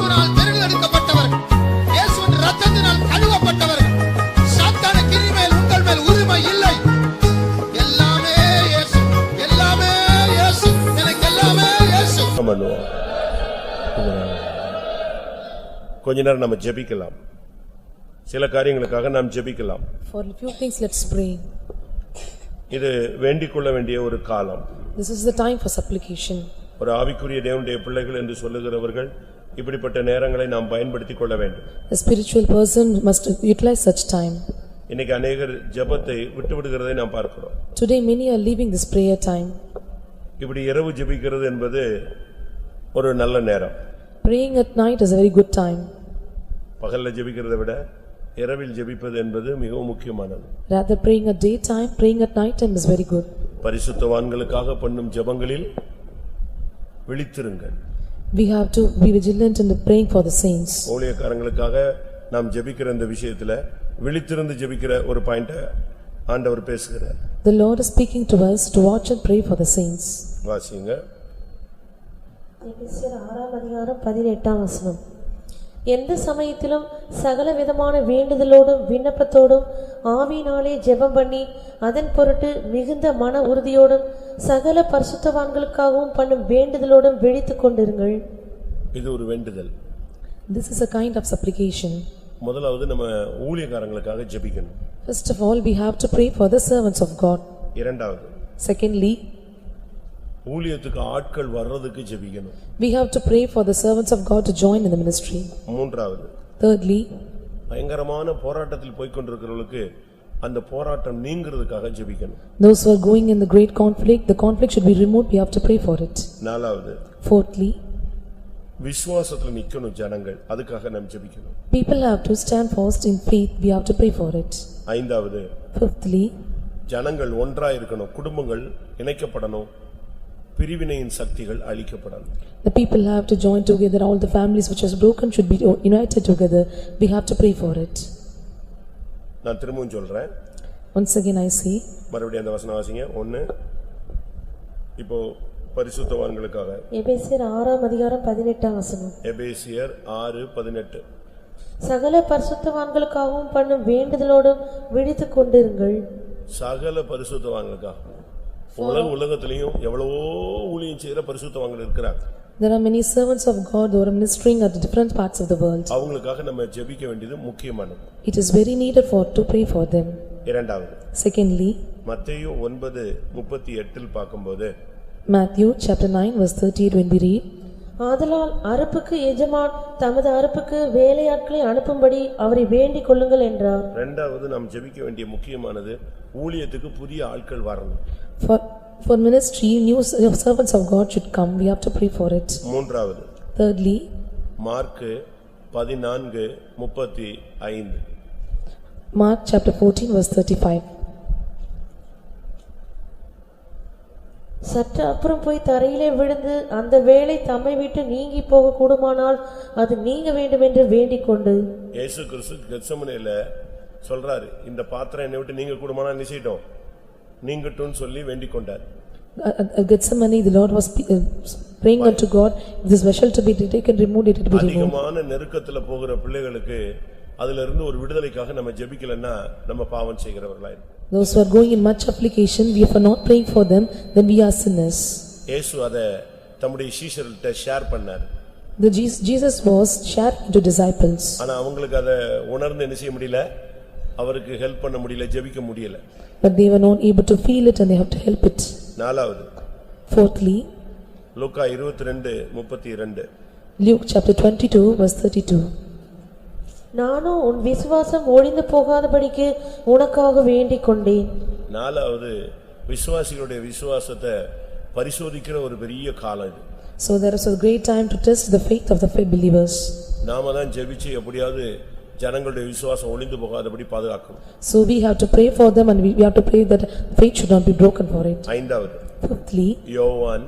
கிருபையினால் தேர்ந்தெடுக்கப்பட்டவர்கள், இயேசுவின் இரத்தத்தினால் கழுவப்பட்டவர்கள். சாத்தான கிரிமேல் உங்கள் மேல் உரிமை இல்லை. எல்லாமே இயேசு, எல்லாமே இயேசு, எனக்கு எல்லாமே இயேசு. கொஞ்ச நேரம் நம்ம ஜெபிக்கலாம். சில காரியங்களுக்காக நாம் ஜெபிக்கலாம். For a few things let's pray. இது வேண்டிக் கொள்ள வேண்டிய ஒரு காலம். This is the time for supplication. ஒரு ஆவிக்குரிய தேவனுடைய பிள்ளைகள் என்று சொல்லுகிறவர்கள் இப்படிப்பட்ட நேரங்களை நாம் பயன்படுத்திக் கொள்ள வேண்டும். A spiritual person must utilize such time. இன்னைக்கு अनेகர் ஜெபத்தை விட்டுவிடுகிறதை நாம் பார்க்கிறோம். Today many are leaving this prayer time. இப்படி இரவு ஜெபிக்கிறது என்பது ஒரு நல்ல நேரம். Praying at night is a very good time. பகல்ல ஜெபிக்கிறதை விட இரவில் ஜெபிப்பது என்பது மிகவும் முக்கியமானது. Rather praying at daytime, praying at night time is very good. பரிசுத்தவான்களுக்காக பண்ணும் ஜெபங்களில் விழித்திருங்கள். We have to be vigilant in the praying for the saints. ஊழியக்காரங்களுக்காக நாம் ஜெபிக்கிற இந்த விஷயத்துல விழித்திருந்து ஜெபிக்கிற ஒரு பாயிண்ட ஆண்டவர் பேசுகிறார். The Lord is speaking to us to watch and pray for the saints. வாசிங்க. எபேசியர் 6:18 எந்த சமயத்திலும் சகல விதமான வேண்டுதலோடும் விண்ணப்பத்தோடும் ஆவியினாலே ஜெபம் பண்ணி அதன் பொருட்டு மிகுந்த மன உறுதியோடும் சகல பரிசுத்தவான்களுக்காகவும் பண்ணும் வேண்டுதலோடும் விழித்துக் கொண்டிருங்கள். இது ஒரு வேண்டுதல். This is a kind of supplication. முதலாவது நம்ம ஊழியக்காரங்களுக்காக ஜெபிக்கணும். First of all we have to pray for the servants of God. இரண்டாவது, Secondly, ஊழியத்துக்கு ஆட்கள் வர்றதுக்கு ஜெபிக்கணும். we have to pray for the servants of God to join in the ministry. மூன்றாவது, Thirdly, பயங்கரமான போராட்டத்தில் போய் கொண்டிருக்கிறவங்களுக்கு அந்த போராட்டம் நீங்கிறதுக்காக ஜெபிக்கணும். those who are going in the great conflict, the conflict should be removed, we have to pray for it. நாலாவது, Fourthly, விசுவாசத்துல நிக்கணும் ஜனங்கள், அதுக்காக நாம் ஜெபிக்கணும். people have to stand fast in faith, we have to pray for it. ஐந்தாவது, Fifthly, ஜனங்கள் ஒன்றாய் இருக்கணும், குடும்பங்கள் இணைக்கப்படணும், பிரிவினையின் சக்திகள் அழிக்கப்படணும். the people have to join together, all the families which is broken should be united together, we have to pray for it. நான் திரும்பவும் சொல்றேன். Once again I say, மறுபடியும் அந்த வசனம் வாசிங்க. 1 இப்போ பரிசுத்தவான்களுக்காக எபேசியர் 6:18 எபேசியர் 6:18 சகல பரிசுத்தவான்களுக்காகவும் பண்ணும் வேண்டுதலோடும் விழித்துக் கொண்டிருங்கள். சகல பரிசுத்தவான்களுக்காக. உலகத்திலையும் எவ்வளவோ ஊழியம் செய்யற பரிசுத்தவான்கள் இருக்கிறாங்க. there are many servants of God who are ministering at different parts of the world. அவங்களுக்காக நம்ம ஜெபிக்க வேண்டியது முக்கியமானது. It is very needed to pray for them. இரண்டாவது, Secondly, மத்தேயு 9:38 பாக்கும்போது Matthew chapter 9 verse 38 when we read, ஆதலால் அறுப்புக்கு எஜமான் தமது அறுப்புக்கு வேலையாட்களை அனுப்பும்படி அவரை வேண்டிக் கொள்ளுங்கள் என்றார். இரண்டாவது, நாம் ஜெபிக்க வேண்டிய முக்கியமானது ஊழியத்துக்கு புதிய ஆட்கள் வரணும். For ministry, new servants of God should come, we have to pray for it. மூன்றாவது, Thirdly, mark 14:35 Mark chapter 14 verse 35. சற்று அப்புறம் போய் தரையிலே விழுந்து அந்த வேளை தம்மை விட்டு நீங்கி போக கூடுமானால் அது நீங்க வேண்டும் என்று வேண்டிக் கொண்டு. இயேசு கிறிஸ்து கெத்செமனேல சொல்றாரு, இந்த பாத்திரம் என்னை விட்டு நீங்க கூடுமானா நிச்சயிட்டோம் நீங்கட்டும் சொல்லி வேண்டிக் கொண்டார். At Gethsemane, the Lord was praying unto God, if this vessel to be taken, removed, it to be removed. அதிகமான நெருக்கத்துல போகிற பிள்ளைகளுக்கு அதில இருந்து ஒரு விடுதலைக்காக நம்ம ஜெபிக்கலன்னா நம்ம பாவம் செய்கிறவர்களாய். Those who are going in much application, we are not praying for them, then we are sinners. இயேசு அத தம்முடைய சீஷர்கள்ட்ட ஷேர் பண்ணார். Jesus was sharing to disciples. ஆனா அவங்களுக்கு அத உணர்ந்து என்ன செய்ய முடியல, அவருக்கு ஹெல்ப் பண்ண முடியல, ஜெபிக்க முடியல. But they were not able to feel it and they have to help it. நாலாவது, Fourthly, லூக்கா 22:32 Luke chapter 22 verse 32. நானும் உன் விசுவாசம் ஒழிந்து போகாதபடிக்கு உனக்காக வேண்டிக் கொண்டேன். நாலாவது, விசுவாசிகளுடைய விசுவாசத்தை பரிசோதிக்கிற ஒரு பெரிய காலம் இது. So there is a great time to test the faith of the believers. நாம தான் ஜெபிச்சு எப்படியாவது ஜனங்களுடைய விசுவாசம் ஒளிந்து போகாதபடி பாதுகாக்கணும். So we have to pray for them and we have to pray that faith should not be broken for it. ஐந்தாவது, Fifthly, யோவான்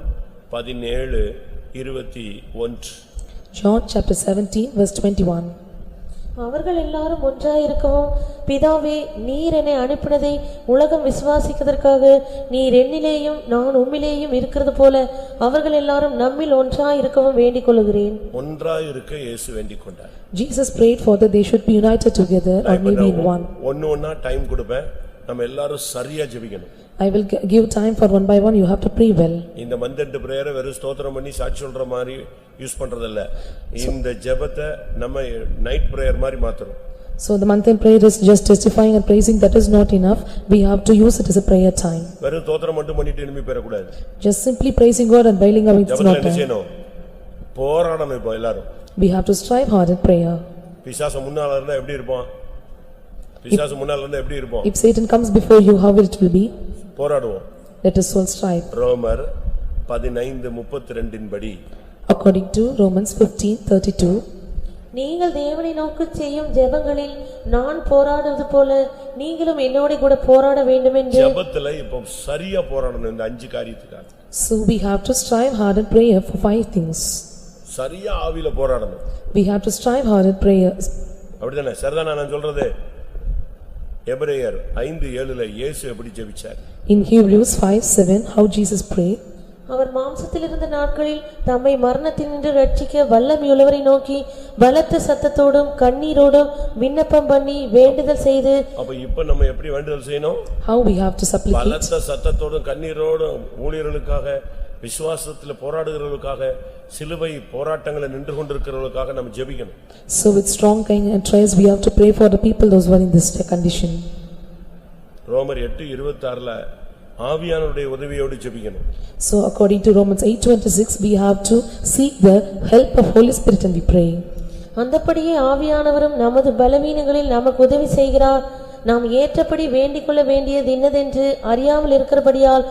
17:21 John chapter 17 verse 21. அவர்கள் எல்லாரும் ஒன்றாயிருக்கவும் பிதாவே நீர் என்னை அனுப்பினதை உலகம் விசுவாசிப்பதற்காக நீர் என்னிலேயும் நான் உம்மிலேயும் இருக்கிறது போல அவர்கள் எல்லாரும் நம்மில் ஒன்றாயிருக்கவும் வேண்டிக் கொள்கிறேன். ஒன்றாயிருக்க இயேசு வேண்டிக் கொண்டார். Jesus prayed for that they should be united together or maybe in one. ஒண்ணா டைம் கொடுப்பேன். நம்ம எல்லாரும் சரியா ஜெபிக்கணும். I will give time for one by one. You have to pray well. இந்த மந்தெண்டு பிரேயரை வெறும் ஸ்தோத்திரம் பண்ணி சாட்சி சொல்ற மாதிரி யூஸ் பண்றது இல்ல. இந்த ஜெபத்தை நம்ம நைட் பிரேயர் மாதிரி மாத்தணும். So the month in prayer is just testifying and praising, that is not enough. We have to use it as a prayer time. வெறும் ஸ்தோத்திரம் மட்டும் பண்ணிட்டு இனிமே பெற கூடாது. Just simply praising God and bailing away, it's not time. போராடணும் இப்போ எல்லாரும். We have to strive hard in prayer. பிசாசு முன்னால இருந்தா எப்படி இருப்பான்? பிசாசு முன்னால இருந்தா எப்படி இருப்பான்? If Satan comes before you, how it will be? போராடுவோம். Let us all strive. ரோமர் 15:32 இன் படி, according to Romans 15:32, நீங்கள் தேவனை நோக்கி செய்யும் ஜெபங்களில் நான் போராடுவது போல நீங்களும் என்னோட கூட போராட வேண்டும் என்று. ஜெபத்துல இப்போ சரியா போராடணும் இந்த 5 காரியத்துக்காக. So we have to strive hard in prayer for 5 things. சரியா ஆவியில போராடணும். We have to strive hard in prayers. அப்படிதானே? சரிதானா நான் சொல்றது? எபிரேயர் 5:7 இயேசு எப்படி ஜெபிச்சார்? In Hebrews 5:7, how Jesus prayed. அவர் மாம்சத்தில் இருந்த நாட்களில் தம்மை மரணத்தினின்று ரட்சிக்க வல்லமையுள்ளவரை நோக்கி பலத்த சத்தத்தோடும் கண்ணீரோடும் விண்ணப்பம் பண்ணி வேண்டுதல் செய்து. அப்ப இப்ப நம்ம எப்படி வேண்டுதல் செய்யணும்? How we have to supplicate. பலத்த சத்தத்தோடும் கண்ணீரோடும் ஊழியர்களுக்காக விசுவாசத்தில் போராடுகிறவர்களுக்காக சிலுவை போராட்டங்களை நின்று கொண்டிருக்கிறவர்களுக்காக நம்ம ஜெபிக்கணும். So with strong kind and trials we have to pray for the people those who are in this condition. ரோமர் 8:26 ஆவியானவருடைய உதவியோடு ஜெபிக்கணும். So according to Romans 8:26 we have to seek the help of Holy Spirit and we pray. அந்தபடியே ஆவியானவரும் நமது பலவீனங்களில் நமக்கு உதவி செய்கிறார். நாம் ஏற்றபடி வேண்டிக் கொள்ள வேண்டியது இன்னதென்று அறியாமல் இருக்கிறபடியால்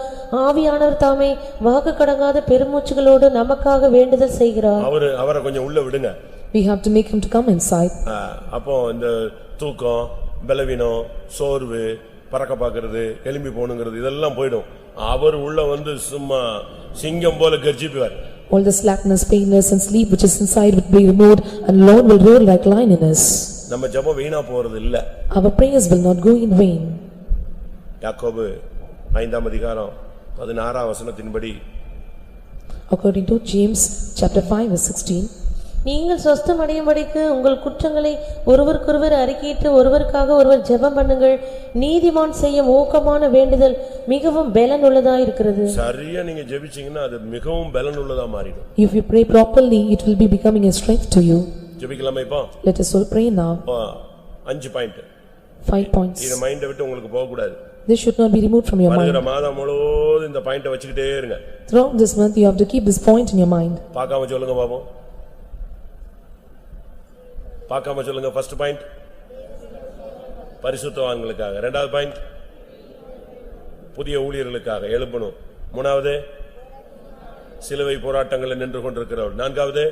ஆவியானவர் தாமே வாக்கு கடங்காத பெருமூச்சுகளோடு நமக்காக வேண்டுதல் செய்கிறார். அவரை கொஞ்சம் உள்ள விடுங்க. We have to make him to come inside. அப்போ இந்த தூக்கம், பலவீனம், சோர்வு, பறக்க பாக்குறது, எலும்பி போணுங்கிறது இதெல்லாம் போய்டும். அவர் உள்ள வந்து சும்மா சிங்கம் போல கர்ஜிப்பார். All the slackness, painless and sleep which is inside will be removed and Lord will roar like lion in us. நம்ம ஜெபம் வீணா போறது இல்ல. Our prayers will not go in vain. யாக்கோபு 5:16 according to James chapter 5:16, நீங்கள் சொஸ்தமடையும்படிக்கு உங்கள் குற்றங்களை ஒருவருக்கொருவர் அறிக்கையிட்டு ஒருவருக்காக ஒருவர் ஜெபம் பண்ணுங்கள். நீதிமான் செய்யும் ஊக்கமான வேண்டுதல் மிகவும் பலனுள்ளதாயிருக்கிறது. சரியா நீங்க ஜெபிச்சீங்கன்னா அது மிகவும் பலனுள்ளதா மாறிடும். If you pray properly it will be becoming a strength to you. ஜெபிக்கலாமா இப்போ? Let us all pray now. 5 point. 5 points. இந்த மைண்ட விட்டு உங்களுக்கு போக கூடாது. This should not be removed from your mind. வருகிற மாதம் முழுவதும் இந்த பாயிண்ட வச்சிட்டே இருங்க. Throughout this month you have to keep this point in your mind. பார்க்காம சொல்லுங்க பாப்போம். பார்க்காம சொல்லுங்க. ஃபர்ஸ்ட் பாயிண்ட் பரிசுத்தவான்களுக்காக. இரண்டாவது பாயிண்ட் புதிய ஊழியர்களுக்காக எழும்பணும். மூணாவது சிலுவை போராட்டங்களில் நின்று கொண்டிருக்கிறவர். நான்காவது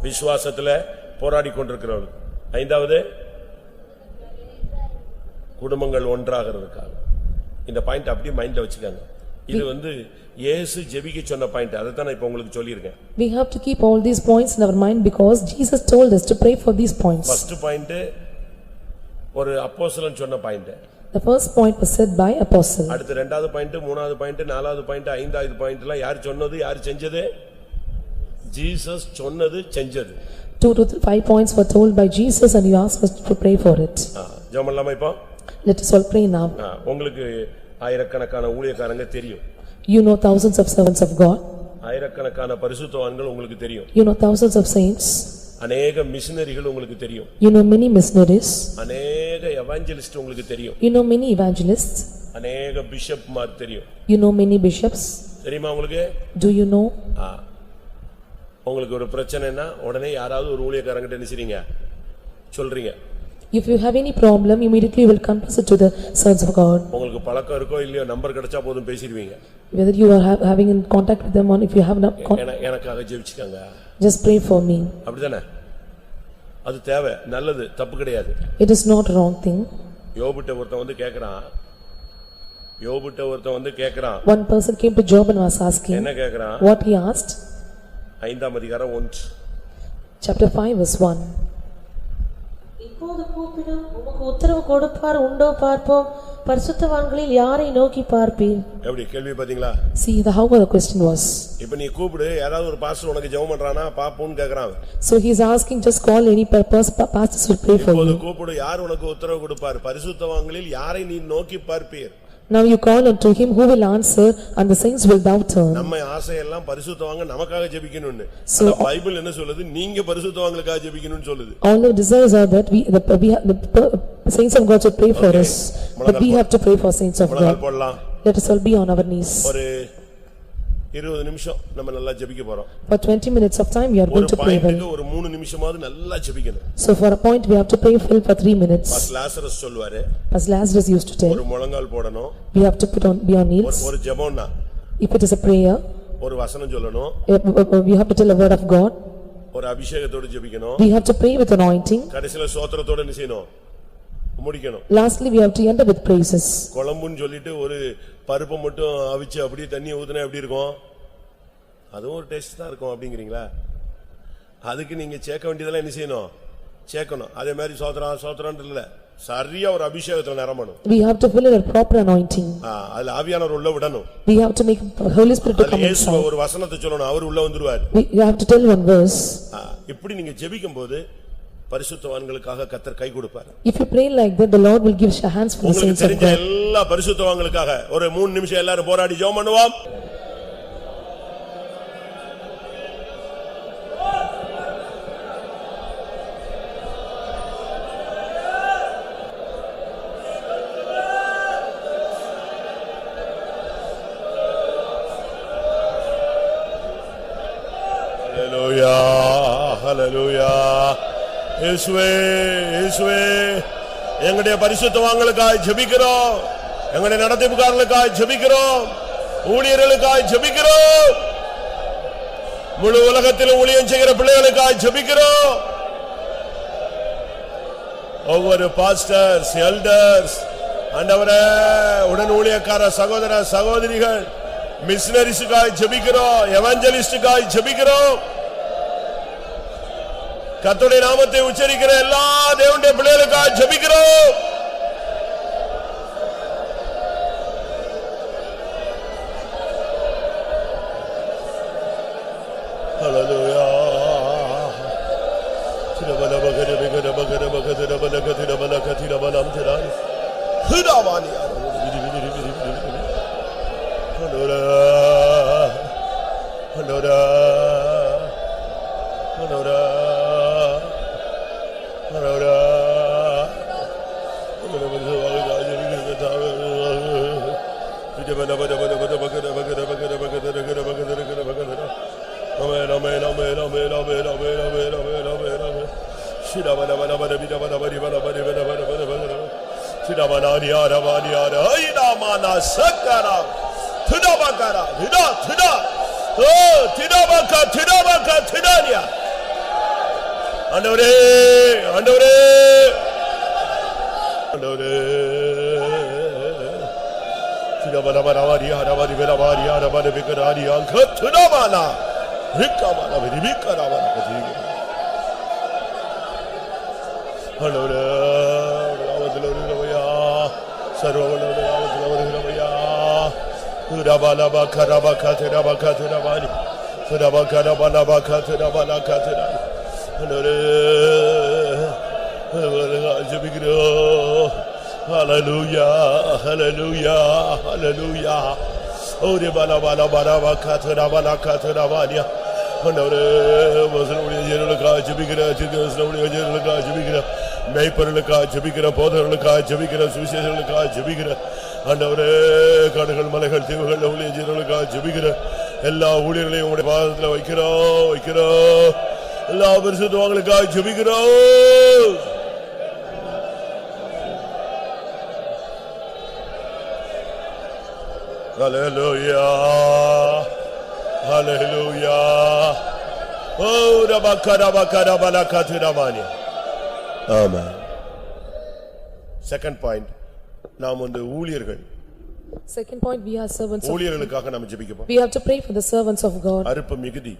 விசுவாசத்தில் போராடி கொண்டிருக்கிறவர். ஐந்தாவது குடும்பங்கள் ஒன்றாகிறதுக்காக. இந்த பாயிண்ட் அப்படியே மைண்ட்ல வச்சுக்காங்க. இது வந்து இயேசு ஜெபிக்க சொன்ன பாயிண்ட். அதை தான் இப்ப உங்களுக்கு சொல்லியிருக்கேன். We have to keep all these points in our mind because Jesus told us to pray for these points. First point ஒரு அப்போஸ்தலன் சொன்ன point. The first point was said by apostle. அடுத்து இரண்டாவது பாயிண்ட், மூணாவது பாயிண்ட், நாலாவது point, ஐந்தாவது point எல்லாம் யார் சொன்னது, யார் செஞ்சது? ஜீசஸ் சொன்னது செஞ்சது. 2 to 5 points were told by Jesus and you asked us to pray for it. ஜெபம் பண்ணலாமா இப்போ? Let us all pray now. உங்களுக்கு ஆயிரக்கணக்கான ஊழியக்காரங்க தெரியும். You know thousands of servants of God. ஆயிரக்கணக்கான பரிசுத்தவான்கள் உங்களுக்கு தெரியும். You know thousands of saints. அநேக மிஷனரிகள் உங்களுக்கு தெரியும். You know many missionaries. அநேக எவாஞ்சலிஸ்ட் உங்களுக்கு தெரியும். You know many evangelists. அநேக பிஷப்மார் தெரியும். You know many bishops. தெரியுமா உங்களுக்கு? Do you know? உங்களுக்கு ஒரு பிரச்சனைனா உடனே யாராவது ஒரு ஊழியக்காரங்கிட்ட என்ன செய்றீங்க? சொல்றீங்க. If you have any problem, immediately you will confess it to the sons of God. உங்களுக்கு பழக்கம் இருக்கோ இல்லையோ நம்பர் கிடைச்சா போதும் பேசிடுவீங்க. Whether you are having in contact with them or if you have not, எனக்காக ஜெபிச்சுக்கங்க. just pray for me. அப்படிதானே? அது தேவை, நல்லது, தப்பு கிடையாது. It is not a wrong thing. யோபுட்ட ஒருத்தன் வந்து கேக்குறான். One person came to Job and was asking. என்ன கேக்குறான்? What he asked? 5 அதிகாரம் 1. Chapter 5 verse 1. இப்போது கூப்பிடும் உமக்கு உத்தரவு கொடுப்பார் உண்டோ பார்ப்போம் பரிசுத்தவான்களில் யாரை நோக்கி பார்ப்பீர்? எப்படி கேள்வி பாத்தீங்களா? See how the question was. இப்ப நீ கூப்பிடு, யாராவது ஒரு பாஸ்டர் உனக்கு ஜெபம் பண்றானா பாப்போன்னு கேக்குறான். So he is asking, just call any purpose, pastors will pray for இப்போது you. கூப்பிடு, யார் உனக்கு உத்தரவு கொடுப்பார்? பரிசுத்தவான்களில் யாரை நீ நோக்கி பார்ப்பீர்? Now you call unto him who will answer and the saints will thou turn. நம்ம ஆசையெல்லாம் பரிசுத்தவாங்க நமக்காக ஜெபிக்கணும்னு. So பைபிள் என்ன சொல்லுது? நீங்க பரிசுத்தவாங்களுக்காக ஜெபிக்கணும்னு சொல்லுது. all our desires are that the saints of God should pray for us, but we have to pray for saints of God. போடலாம். Let us all be on our knees. ஒரு 20 நிமிஷம் நம்ம நல்லா ஜெபிக்க போறோம். For 20 minutes of time we are going to pray well. ஒரு 3 நிமிஷமாவது நல்லா ஜெபிக்கணும். So for a point we have to pray full for 3 minutes. Lazarus சொல்வாரு, as Lazarus used to tell, ஒரு முழங்கால் போடணும். we have to be on knees. ஒரு ஜெபம்னா if it is a prayer, ஒரு வசனம் சொல்லணும். we have to tell a word of God. ஒரு அபிஷேகத்தோட ஜெபிக்கணும். we have to pray with anointing. கடைசில ஸ்தோத்திரத்தோட என்ன செய்யணும்? முடிக்கணும். Lastly we have to end up with praises. குழம்புன்னு சொல்லிட்டு ஒரு பருப்பு மட்டும் அவிச்சு அப்படியே தண்ணி ஊத்துனா எப்படி இருக்கும்? அதுவும் ஒரு டேஸ்ட் தான் இருக்கும் அப்படிங்கறீங்களா? அதுக்கு நீங்க சேர்க்க வேண்டியதெல்லாம் என்ன செய்யணும்? சேர்க்கணும். அதே மாதிரி சோத்ரான்னு இல்ல, சரியா ஒரு அபிஷேகத்துல நிரம்பணும். we have to fill it with proper anointing. அதுல ஆவியானவர் உள்ள விடணும். we have to make Holy Spirit to come inside. ஒரு வசனத்தை சொல்லணும், அவர் உள்ள வந்துருவார். we have to tell one verse. இப்படி நீங்க ஜெபிக்கும்போது பரிசுத்தவான்களுக்காக கர்த்தர் கை கொடுப்பார். if you pray like that, the Lord will give hands for the saints of God. எல்லா பரிசுத்தவான்களுக்காக ஒரு 3 நிமிஷம் எல்லாரும் போராடி ஜெபம் பண்ணுவோம். Hallelujah, hallelujah. இயேசுவே, இயேசுவே, எங்களுடைய பரிசுத்தவான்களுக்காக ஜெபிக்கிறோம், எங்களுடைய நடத்திப்புக்காரர்களுக்காக ஜெபிக்கிறோம், ஊழியர்களுக்காக ஜெபிக்கிறோம், முழு உலகத்தில் ஊழியம் செய்கிற பிள்ளைகளுக்காக ஜெபிக்கிறோம். ஒவ்வொரு பாஸ்டர்ஸ், எல்டர்ஸ், ஆண்டவரே, உடன் ஊழியக்கார சகோதர சகோதரிகள், மிஷனரிஸ்காக ஜெபிக்கிறோம், எவாஞ்சலிஸ்டுக்காக ஜெபிக்கிறோம். கர்த்தருடைய நாமத்தை உச்சரிக்கிற எல்லா தேவனுடைய பிள்ளைகளுக்காக ஜெபிக்கிறோம். ஹல்லேலூயா. திரபல பகர பகர பகர பகர பகர திரபல கதிரபலம் திராய் ஹிதாவானி ஹல்லேலூயா ஹல்லேலூயா ஹல்லேலூயா ஆண்டவரே, ஆண்டவரே, ஆண்டவரே, சிரவனவரவாரியா ரவரிவரவாரியா ரவரிவிகராரியா கத்னமானா ரிக்கமானா விரிவிகராவன கதிங்க. ஆண்டவரே, நாமத்திலொருவயா சர்வவல்லவரே, நாமத்திலொருவயா ரபலப கரப கத்ரப கத்ரபானி ரப கரப லப கத்ரப லகத்ரா. Hallelujah, hallelujah, hallelujah. Ore bala bala bala bakatara bala katara balia. Andore wasnuri jerulaka jabikira jigusuri jerulaka jabikira. Mayparulaka jabikira bodharulaka jabikira susheshalaka jabikira. Andore kadugal malagal thivgal uli jerulaka jabikira. Ella ஊழியர்களையும் உம்முடைய பாதத்தில் வைக்கிறோம். எல்லா பரிசுத்தவான்களுக்காக ஜெபிக்கிறோம். ஹல்லேலூயா, ஹல்லேலூயா. ஓ ரபகரபகரபலகதிரமானி. ஆமென். Second point, நாம் வந்து ஊழியர்கள். Second point, we are servants of God. ஊழியர்களுக்காக நாம் ஜெபிக்க போறோம். We have to pray for the servants of God. அறுப்பு மிகுதி.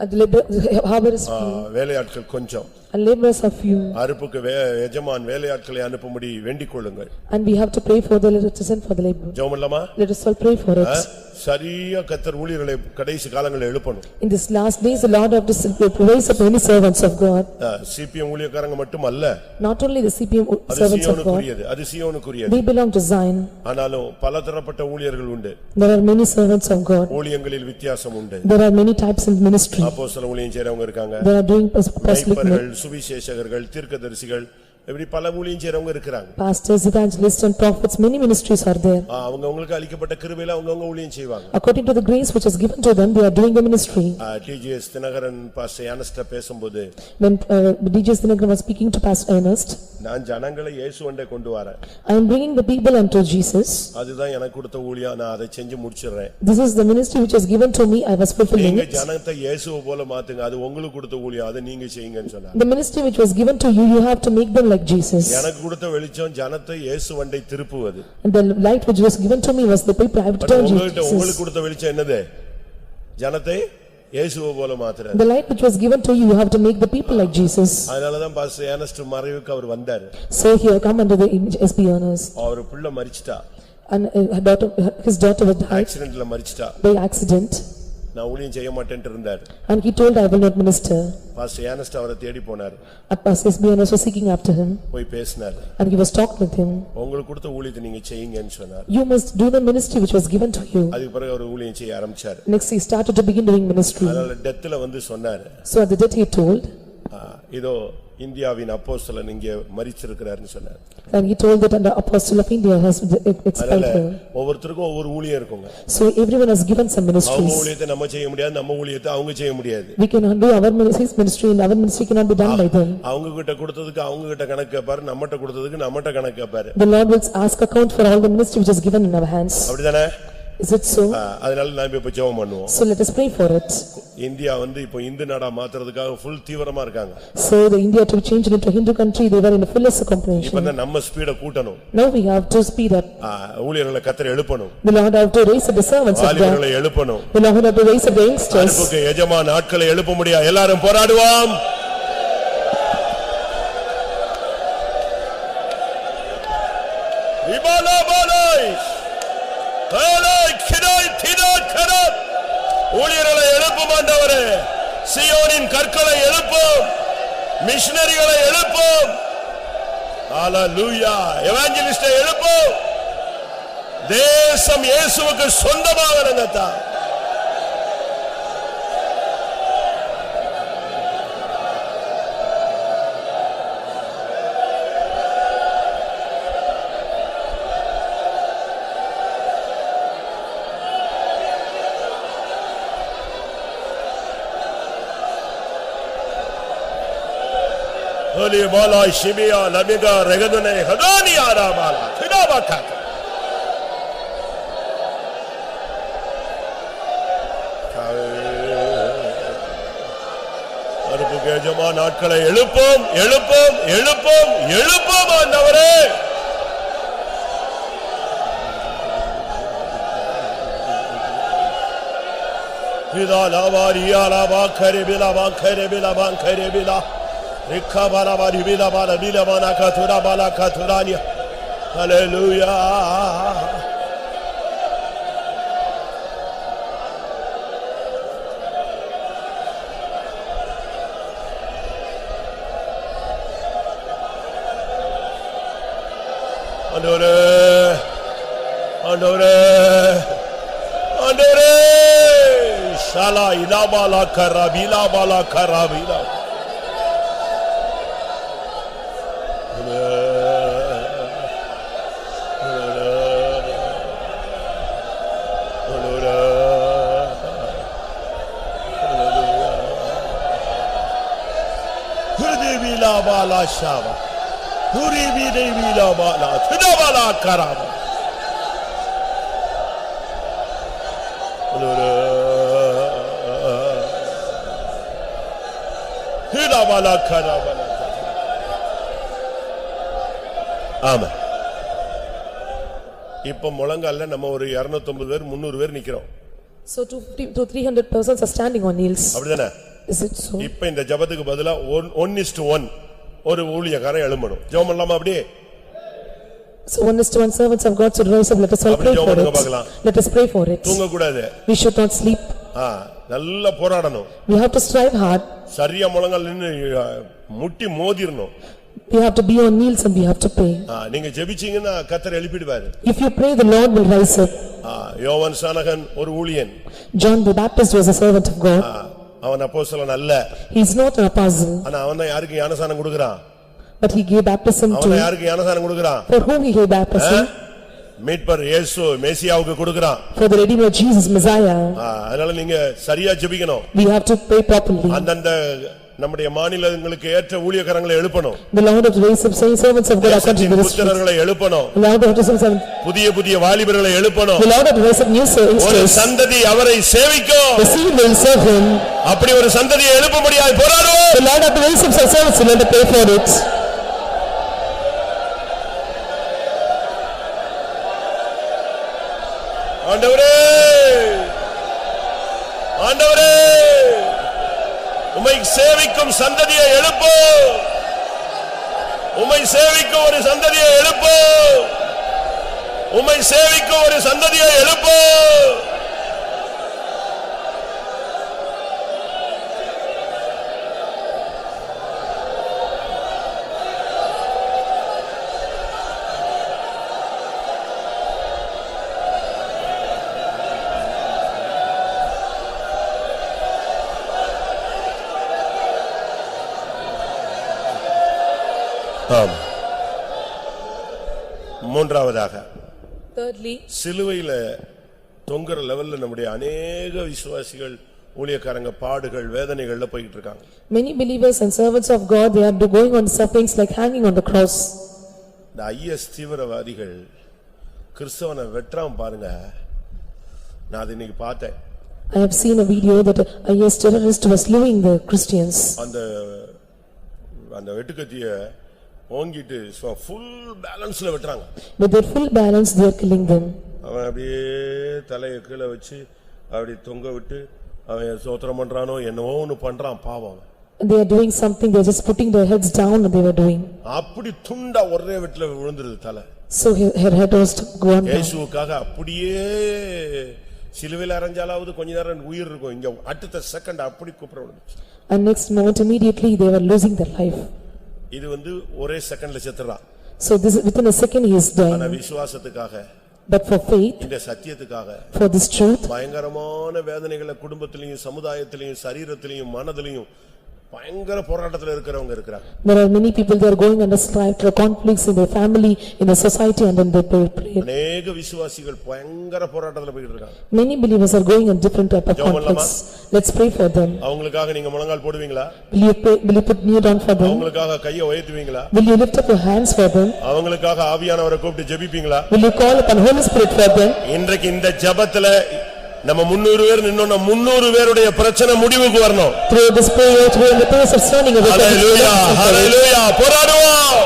And the harbor is few, வேலையாட்கள் கொஞ்சம், and laborers are few. அறுப்புக்கு எஜமான் வேலையாட்களை அனுப்பும்படி வேண்டிக் கொள்ளுங்கள். And we have to pray for the citizen for the labor. ஜெபம் பண்ணலாமா? Let us all pray for it. சரியா கர்த்தர் ஊழியர்களை கடைசி காலங்களில் எழுப்பணும். In this last days, the Lord have to raise up many servants of God. CPM ஊழியக்காரங்க மட்டும் அல்ல. Not only the CPM servants of God. அது சீயோனுக்குரியது. We belong to Zion. ஆனாலும் பலதரப்பட்ட ஊழியர்கள் உண்டு. There are many servants of God. ஊழியங்களில் வித்தியாசம் உண்டு. There are many types in ministry. அப்போஸ்தல ஊழியம் செய்றவங்க இருக்காங்க. They are doing apostolic ministry. சுவிசேஷகர்கள், தீர்க்கதரிசிகள், இப்படி பல ஊழியம் செய்றவங்க இருக்காங்க. Pastors, evangelists and prophets, many ministries are there. அவங்களுக்கு அளிக்கப்பட்ட கிருபையில அவங்க ஊழியம் செய்வாங்க. According to the grace which is given to them, they are doing the ministry. TGS Dinakaran pastor ernest பேசும்போது, when DJs Dinakaran was speaking to Pastor Ernest, நான் ஜனங்களை இயேசுவண்டை கொண்டு வரேன். I am bringing the people unto Jesus. அதுதான் எனக்கு கொடுத்த ஊழியம், நான் அதை செஞ்சு முடிச்சிடுறேன். This is the ministry which was given to me, I was fulfilling நீங்க it. ஜனத்தை இயேசுவை போல மாத்துங்க, அது உங்களுக்கு கொடுத்த ஊழியம், அதை நீங்க செய்யுங்கன்னு சொன்னார். The ministry which was given to you, you have to make them like Jesus. எனக்கு கொடுத்த வெளிச்சம் ஜனத்தை இயேசுவண்டை திருப்புவது. And the light which was given to me was the people I have to turn Jesus. உங்களுக்கு கொடுத்த வெளிச்சம் என்னது? ஜனத்தை இயேசுவை போல மாத்துறது. The light which was given to you, you have to make the people like Jesus. அதனால தான் பாஸ்டர் ernest மறைவுக்கு அவர் வந்தார். So he come under the image SB honors. அவர் பிள்ளை மரிச்சிட்டா. And his daughter was died ஆக்சிடென்ட்ல மரிச்சிட்டா. by accident. நான் ஊழியம் செய்ய மாட்டேன்னு இருந்தார். And he told, I will not minister. Pastor ernest அவரை தேடி போனார். And Pastor SB honors was seeking after him. போய் பேசினார். And he was talking with him. உங்களுக்கு கொடுத்த ஊழியத்தை நீங்க செய்யுங்கன்னு சொன்னார். You must do the ministry which was given to you. அதுக்கு பிறகு அவர் ஊழியம் செய்ய ஆரம்பிச்சார். Next he started to begin doing ministry. அதனால டெத்ல வந்து சொன்னார். So at the death he told, இதோ இந்தியாவின் அப்போஸ்தலன் இங்கே மரிச்சிருக்கிறார்னு சொன்னார். and he told that the apostle of India has expired here. ஒவ்வொருத்தருக்கும் ஒவ்வொரு ஊழியம் இருக்குங்க. So everyone has given some ministries. அவங்க ஊழியத்தை நம்ம செய்ய முடியாது, நம்ம ஊழியத்தை அவங்க செய்ய முடியாது. We cannot do our ministry and our ministry cannot be done by them. அவங்க கிட்ட கொடுத்ததுக்கு அவங்க கிட்ட கணக்கு கேட்பாரு, நம்மட்ட கொடுத்ததுக்கு நம்மட்ட கணக்கு கேட்பாரு. The Lord will ask account for all the ministry which is given in our hands. அப்படிதானே? Is it so? அதனால நாம இப்ப ஜெபம் பண்ணுவோம். So let us pray for it. India வந்து இப்போ இந்து நாடா மாத்துறதுக்காக full தீவிரமா இருக்காங்க. So the India to change it into a Hindu country, they were in the fullest comprehension. இப்ப நம்ம ஸ்பீட கூட்டணும். Now we have to speed up. ஊழியர்களை கர்த்தர் எழுப்பணும். The Lord have to raise up the servants of God. வாலிபர்களை எழுப்பணும். The Lord have to raise up the youngsters. அனுப்புக்கு எஜமான் ஆட்களை எழுப்ப முடியா, எல்லாரும் போராடுவோம். இபாலா பாலாய் ஹேலாய் கிடாய் திடா கரத் ஊழியர்களை எழுப்பும் ஆண்டவரே, சீயோனின் கற்களை எழுப்பும், மிஷனரிகளை எழுப்பும், ஹalleluya, எவாஞ்சலிஸ்டை எழுப்பும். தேசம் இயேசுவுக்கு சொந்தமாகணுங்கதா. Holy Bala Shibia Labiga Regadune Hadani Arabala Tidabaka அருப்புக்கு எஜமான் ஆட்களை எழுப்போம், எழுப்போம், எழுப்போம், எழுப்போம் ஆண்டவரே. இதா லாவாரியா லாவா கரேபிலா வா கரேபிலா வா கரேபிலா Rikabala bari bila bala bila mana katura bala katurania. Hallelujah. Andore, andore, andore. Shala ila bala karabila bala karabila. Bala shava puri bide bila bala thida bala karama thida bala karama. Amen. இப்ப முழங்கால்ல நம்ம ஒரு 250 பேர் 300 பேர் நிக்கிறோம். So 250 to 300 persons are standing on knees. அப்படிதானே? Is it so? இப்ப இந்த ஜெபத்துக்கு பதிலா 1:1 ஒரு ஊழியக்காரன் எழும்பணும். ஜெபம் பண்ணலாமா அப்படியே? So 1:1 servants of God should rise up. Let us all pray for it. Let us pray for it. தூங்க கூடாது. We should not sleep. நல்ல போராடணும். We have to strive hard. சரியா முழங்கால் நின்னு முட்டி மோதிரணும். We have to be on knees and we have to pray. நீங்க ஜெபிச்சீங்கன்னா கர்த்தர் எழுப்பிடுவார். If you pray, the Lord will rise up. யோவான் ஸ்நானகன் ஒரு ஊழியன். John the Baptist was a servant of God. அவன் அப்போஸ்தலன் அல்ல. He is not an apostle. ஆனா அவன் தான் யாருக்கு ஞானசானம் கொடுக்கறான்? But he gave baptism to. அவன் யாருக்கு ஞானசானம் கொடுக்கறான்? For whom he gave baptism? மீட்பர் இயேசு மேசியாவுக்கு கொடுக்கறான். For the Redeemer Jesus Messiah. அதனால நீங்க சரியா ஜெபிக்கணும். We have to pray properly. அந்தந்த நம்முடைய மாநிலங்களுக்கு ஏற்ற ஊழியக்காரங்களை எழுப்பணும். The Lord of raise up saints of God according to the புத்திரர்களை எழுப்பணும். The Lord of raise up புதிய வாலிபர்களை எழுப்பணும். The Lord of raise up new saints. ஒரு சந்ததி அவரை சேவிக்கும். The seed will serve him. அப்படி ஒரு சந்ததியை எழுப்பும்படியாய் போராடுவோம். The Lord of raise up servants will pray for it. ஆண்டவரே ஆண்டவரே உம்மை சேவிக்கும் சந்ததியை எழுப்பு. உம்மை சேவிக்கும் ஒரு சந்ததியை எழுப்பு. உம்மை சேவிக்கும் ஒரு சந்ததியை எழுப்பு. மூன்றாவதாக Thirdly, சிலுவையில தொங்குற லெவல்ல நம்முடைய अनेक விசுவாசிகள் ஊழியக்காரங்க பாடுகள் வேதனைகள்ல போயிட்டு இருக்காங்க. many believers and servants of God, they are going on sufferings like hanging on the cross. இந்த ஐஎஸ் தீவிரவாதிகள் கிறிஸ்தவனை வெட்றான் பாருங்க. நான் அது இன்னைக்கு பார்த்தேன். I have seen a video that a IS terrorist was slewing the Christians. அந்த வெட்டுக்கத்திய ஓங்கிட்டு full பேலன்ஸ்ல வெட்றாங்க. With their full balance they are killing them. அவன் அப்படியே தலையை கீழ வச்சு அப்படி தொங்க விட்டு அவன் ஸ்தோத்திரம் பண்றானோ என்னவோ ஒன்னு பண்றான் பாவம். They are doing something, they are just putting their heads down and they were doing. அப்படி துண்டா ஒரே வெட்ல விழுந்துருது தலை. So her head was gone down. இயேசுவுக்காக அப்படியே சிலுவையில அறைஞ்சாலாவது கொஞ்ச நேரம் உயிர் இருக்கும். இங்க அடுத்த செகண்ட் அப்படி குப்புற விழுந்துச்சு. And next moment immediately they were losing their life. இது ஒரே செகண்ட்ல செத்துறான். So this within a second he is dying. ஆனா விசுவாசத்துக்காக, but for faith, இந்த சத்தியத்துக்காக, for this truth, பயங்கரமான வேதனைகளை குடும்பத்திலயும் சமுதாயத்திலயும் சரீரத்திலயும் மனதிலயும் பயங்கர போராட்டத்துல இருக்கிறவங்க இருக்காங்க. There are many people, they are going under strife, conflicts in their family, in the society and in their prayer. अनेक விசுவாசிகள் பயங்கர போராட்டத்துல போயிட்டு இருக்காங்க. Many believers are going in different type of conflicts. Let's pray for them. அவங்களுக்காக நீங்க முழங்கால் போடுவீங்களா? Will you pray, will you put knee down for them? அவங்களுக்காக கையை உயர்த்துவீங்களா? Will you lift up your hands for them? அவங்களுக்காக ஆவியானவரை கூப்பிட்டு ஜெபிப்பீங்களா? Will you call upon Holy Spirit for them? இன்றைக்கு இந்த ஜெபத்துல நம்ம 300 பேர் நின்னோம்னா 300 பேருடைய பிரச்சனை முடிவுக்கு வரணும். Through this prayer, through the prayers of standing of the Hallelujah, hallelujah, போராடுவோம்.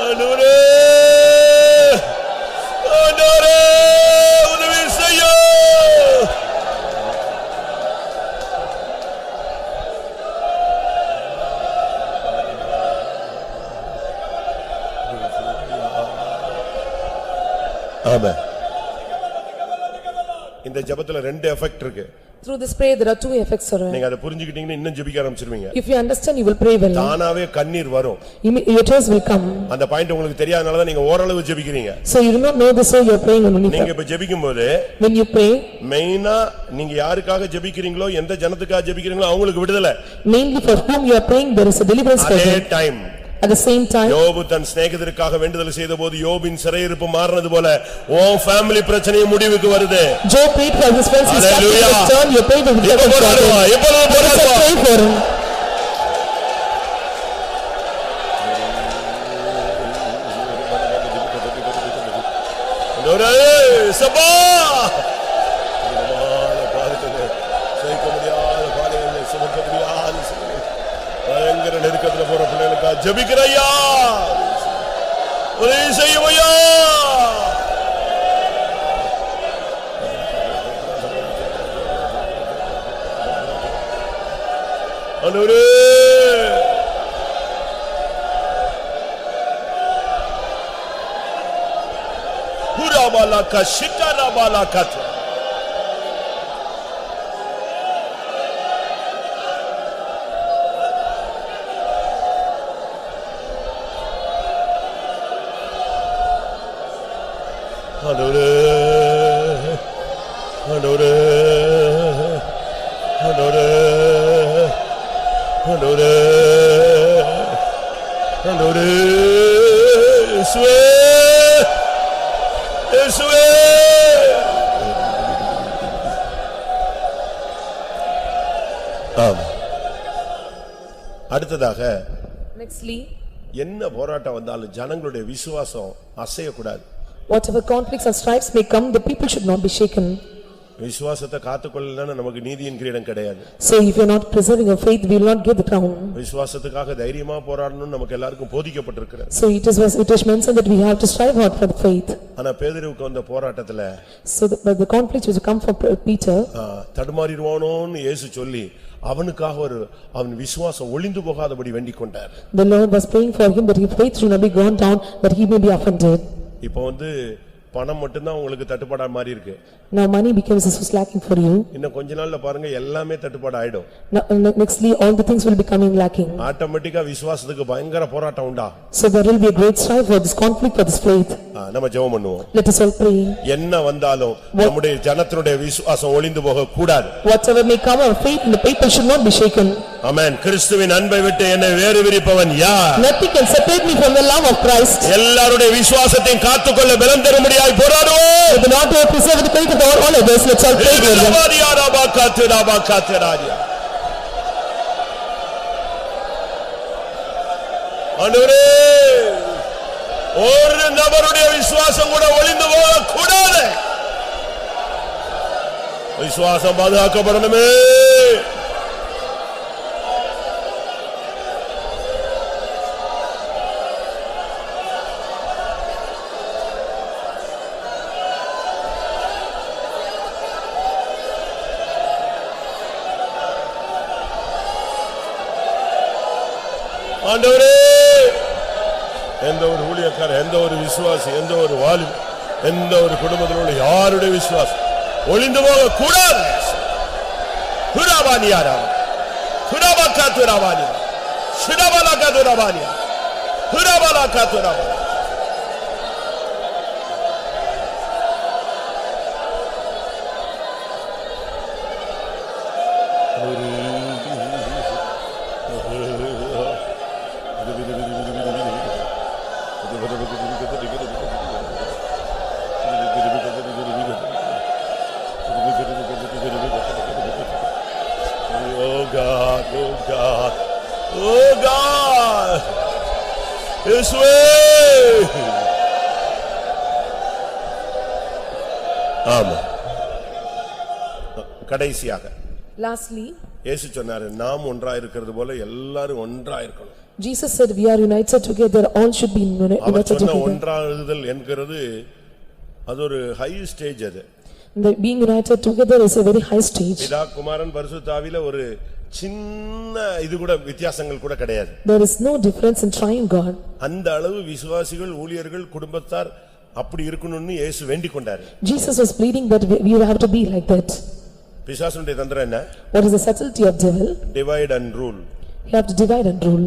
ஆண்டவரே, ஆண்டவரே, உதவி செய்யும். ஆமென். இந்த ஜெபத்துல ரெண்டு எஃபெக்ட் இருக்கு. Through this prayer there are two effects, sir. நீங்க அதை புரிஞ்சுக்கிட்டீங்கன்னா இன்னும் ஜெபிக்க ஆரம்பிச்சிருவீங்க. If you understand, you will pray well. தானாவே கண்ணீர் வரும். Your tears will come. அந்த பாயிண்ட் உங்களுக்கு தெரியாதனால தான் நீங்க ஓரளவு ஜெபிக்கிறீங்க. So you do not know this, so you are praying only. நீங்க இப்ப ஜெபிக்கும்போது when you pray, மெயினா நீங்க யாருக்காக ஜெபிக்கிறீங்களோ, எந்த ஜனத்துக்காக ஜெபிக்கிறீங்களோ அவங்களுக்கு விடுதலை. mainly for whom you are praying, there is a deliverance for அதே them. Time At the same time, யோபு தன் சிநேகிதருக்காக வேண்டுதல் செய்தபோது யோபின் சிறையிருப்பு மாறினது போல உன் ஃபேமிலி பிரச்சனையும் முடிவுக்கு வருது. Job prayed for his friends, his Hallelujah. turn, you prayed for him. Pray for him. சபா பயங்கர நெருக்கத்துல போற பிள்ளைகளுக்கா ஜெபிக்கிறையா, உதவி செய்யுமையா. ஆண்டவரே, புராபாலாக்கா சிட்டாராபாலாக்கா. ஆண்டவரே, ஆண்டவரே, ஆண்டவரே, ஆண்டவரே, ஆண்டவரே, இயேசுவே, இயேசுவே. அடுத்ததாக Nextly, என்ன போராட்டம் வந்தாலும் ஜனங்களுடைய விசுவாசம் அசையக்கூடாது. whatever conflicts and strifes may come, the people should not be shaken. விசுவாசத்தை காத்துக்கொள்ளலன்னா நமக்கு நீதியின் கிரீடம் கிடையாது. So if you are not preserving your faith, we will not get the crown. விசுவாசத்துக்காக தைரியமா போராடணும்னு நமக்கு எல்லாருக்கும் போதிக்கப்பட்டிருக்கிறது. So it is mentioned that we have to strive hard for the faith. ஆனா பேதுருவுக்கு வந்த போராட்டத்துல So the conflict which come from Peter, தடுமாறிடுவானோன்னு இயேசு சொல்லி அவனுக்காக அவன் விசுவாசம் ஒளிந்து போகாதபடி வேண்டிக் கொண்டார். the Lord was praying for him that his faith should not be gone down, that he may be offended. இப்போ பணம் மட்டும்தான் உங்களுக்கு தட்டுப்பாடா மாதிரி இருக்கு. Now money becomes so lacking for you. இன்னும் கொஞ்ச நாள்ல பாருங்க எல்லாமே தட்டுப்பாடு ஆயிடும். Nextly, all the things will be coming lacking. ஆட்டோமேட்டிக்கா விசுவாசத்துக்கு பயங்கர போராட்டம் உண்டா. So there will be a great strife for this conflict for this faith. நம்ம ஜெபம் பண்ணுவோம். Let us all pray. என்ன வந்தாலும் நம்முடைய ஜனத்தினுடைய விசுவாசம் ஒளிந்து போக கூடாது. Whatever may come, our faith in the people should not be shaken. ஆமென். கிறிஸ்துவின் அன்பை விட்டு என்னை வேறு விரிப்பவன் யார்? Nothing can separate me from the love of Christ. எல்லாருடைய விசுவாசத்தை காத்துக்கொள்ள பலம் தரும்படியாய் போராடுவோம். The Lord will preserve the faith of all others. Let's all pray for them. ஆண்டவரே, ஒரு நபருடைய விசுவாசம் கூட ஒளிந்து போக கூடாது. விசுவாசம் பாதுகாக்கப்படணுமே. ஆண்டவரே, எந்த ஒரு ஊழியக்காரர், எந்த ஒரு விசுவாசி, எந்த ஒரு வாலிப, எந்த ஒரு குடும்பத்தில் உள்ள யாருடைய விசுவாசம் ஒளிந்து போக கூடாது. புராபானியாரா புராபாகாத்துராபானியா ஷிடபாலாகாதுராபானியா புராபாலாகாதுராபானியா. Oh God, oh God, oh God, this way. ஆமா. கடைசியாக Lastly, இயேசு சொன்னாரு நாம் ஒன்றா இருக்கிறது போல எல்லாரும் ஒன்றா இருக்கணும். Jesus said we are united together, all should be our united சொன்ன together. ஒன்றாகுதல் என்கிறது அது ஒரு ஹை ஸ்டேஜ். அது The being united together is a very high stage. பிதா குமாரன் பரிசுத்த ஆவியில ஒரு சின்ன இது கூட வித்தியாசங்கள் கூட கிடையாது. There is no difference in trying God. அந்த அளவு விசுவாசிகள் ஊழியர்கள் குடும்பத்தார் அப்படி இருக்கணும்னு இயேசு வேண்டிக் கொண்டாரு. Jesus was pleading that we have to be like that. பிசாசுடைய தந்திரம் என்ன? What is the subtlety of devil? Divide and rule. You have to divide and rule.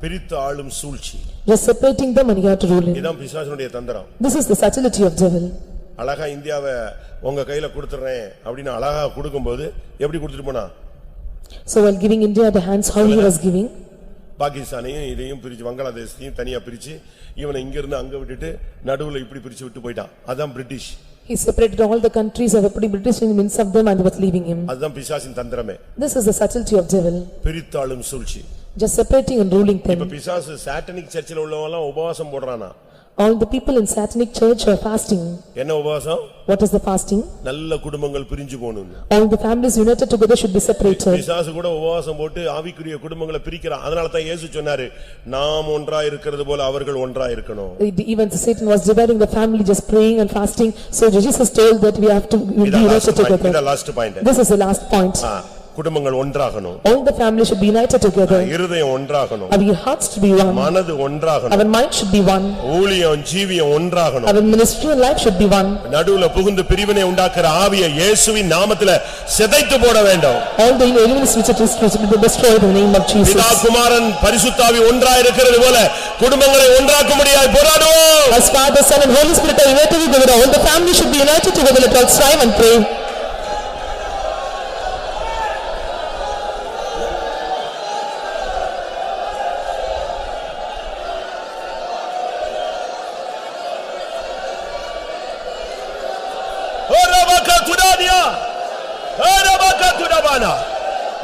பிரித்து ஆளும் சூழ்ச்சி. Just separating them and you have to rule in. இதான் பிசாசுடைய தந்திரம். This is the subtlety of devil. அழகா இந்தியாவை உங்க கையில கொடுத்துறேன் அப்படின்னு அழகா கொடுக்கும்போது எப்படி கொடுத்துட்டு போனா? So while giving India the hands, how he was giving? பாகிஸ்தானையும் இதையும் பிரிச்சு வங்காளதேசத்தையும் தனியா பிரிச்சு இவனை இங்க இருந்து அங்க விட்டுட்டு நடுவுல இப்படி பிரிச்சு விட்டு போயிட்டான். அதான் British. He separated all the countries of the British in the midst of them and was leaving him. அதுதான் பிசாசின் தந்திரமே. This is the subtlety of devil. பிரித்தாளும் சூழ்ச்சி. Just separating and ruling them. இப்ப பிசாசு சாட்டனிக் சர்ச்சில் உள்ளவங்க எல்லாம் உபவாசம் போடுறானா? All the people in Satanic church are fasting. என்ன உபவாசம்? What is the fasting? நல்ல குடும்பங்கள் பிரிஞ்சு போகணும். All the families united together should be separated. பிசாசு கூட உபவாசம் போட்டு ஆவிக்குரிய குடும்பங்களை பிரிக்கிறான். அதனால தான் இயேசு சொன்னாரு நாம் ஒன்றா இருக்கிறது போல அவர்கள் ஒன்றா இருக்கணும். Even Satan was dividing the family, just praying and fasting. So Jesus told that we have to be united together. இது last point. This is the last point. குடும்பங்கள் ஒன்றாகணும். All the family should be united together. இருதயம் ஒன்றாகணும். Our hearts should be one. மனது ஒன்றாகணும். Our mind should be one. ஊழியம் ஜீவியம் ஒன்றாகணும். Our ministry and life should be one. நடுவுல புகுந்து பிரிவினை உண்டாக்குற ஆவியை இயேசுவின் நாமத்திலே சிதைத்து போட வேண்டும். All the elements which are destroyed in the name of Jesus. பிதா குமாரன் பரிசுத்த ஆவி ஒன்றா இருக்கிறது போல குடும்பங்களை ஒன்றாக்கும்படியாய் போராடுவோம். As Father, Son and Holy Spirit are united together, all the family should be united together. Let us strive and pray.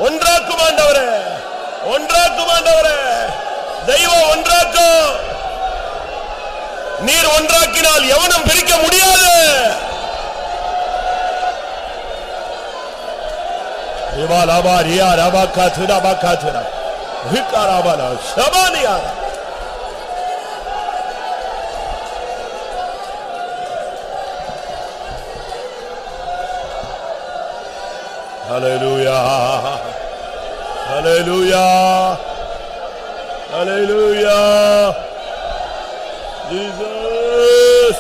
ஒன்றாக்கும் ஆண்டவரே, ஒன்றாக்கும் ஆண்டவரே, தெய்வம் ஒன்றாக்கும். நீர் ஒன்றாக்கினால் எவனும் பிரிக்க முடியாது. இவாலாபாரியா ரபாகாதுரா பாகாதுரா விகாராபாலா ஷபானியா. Hallelujah. Hallelujah. Hallelujah. Jesus.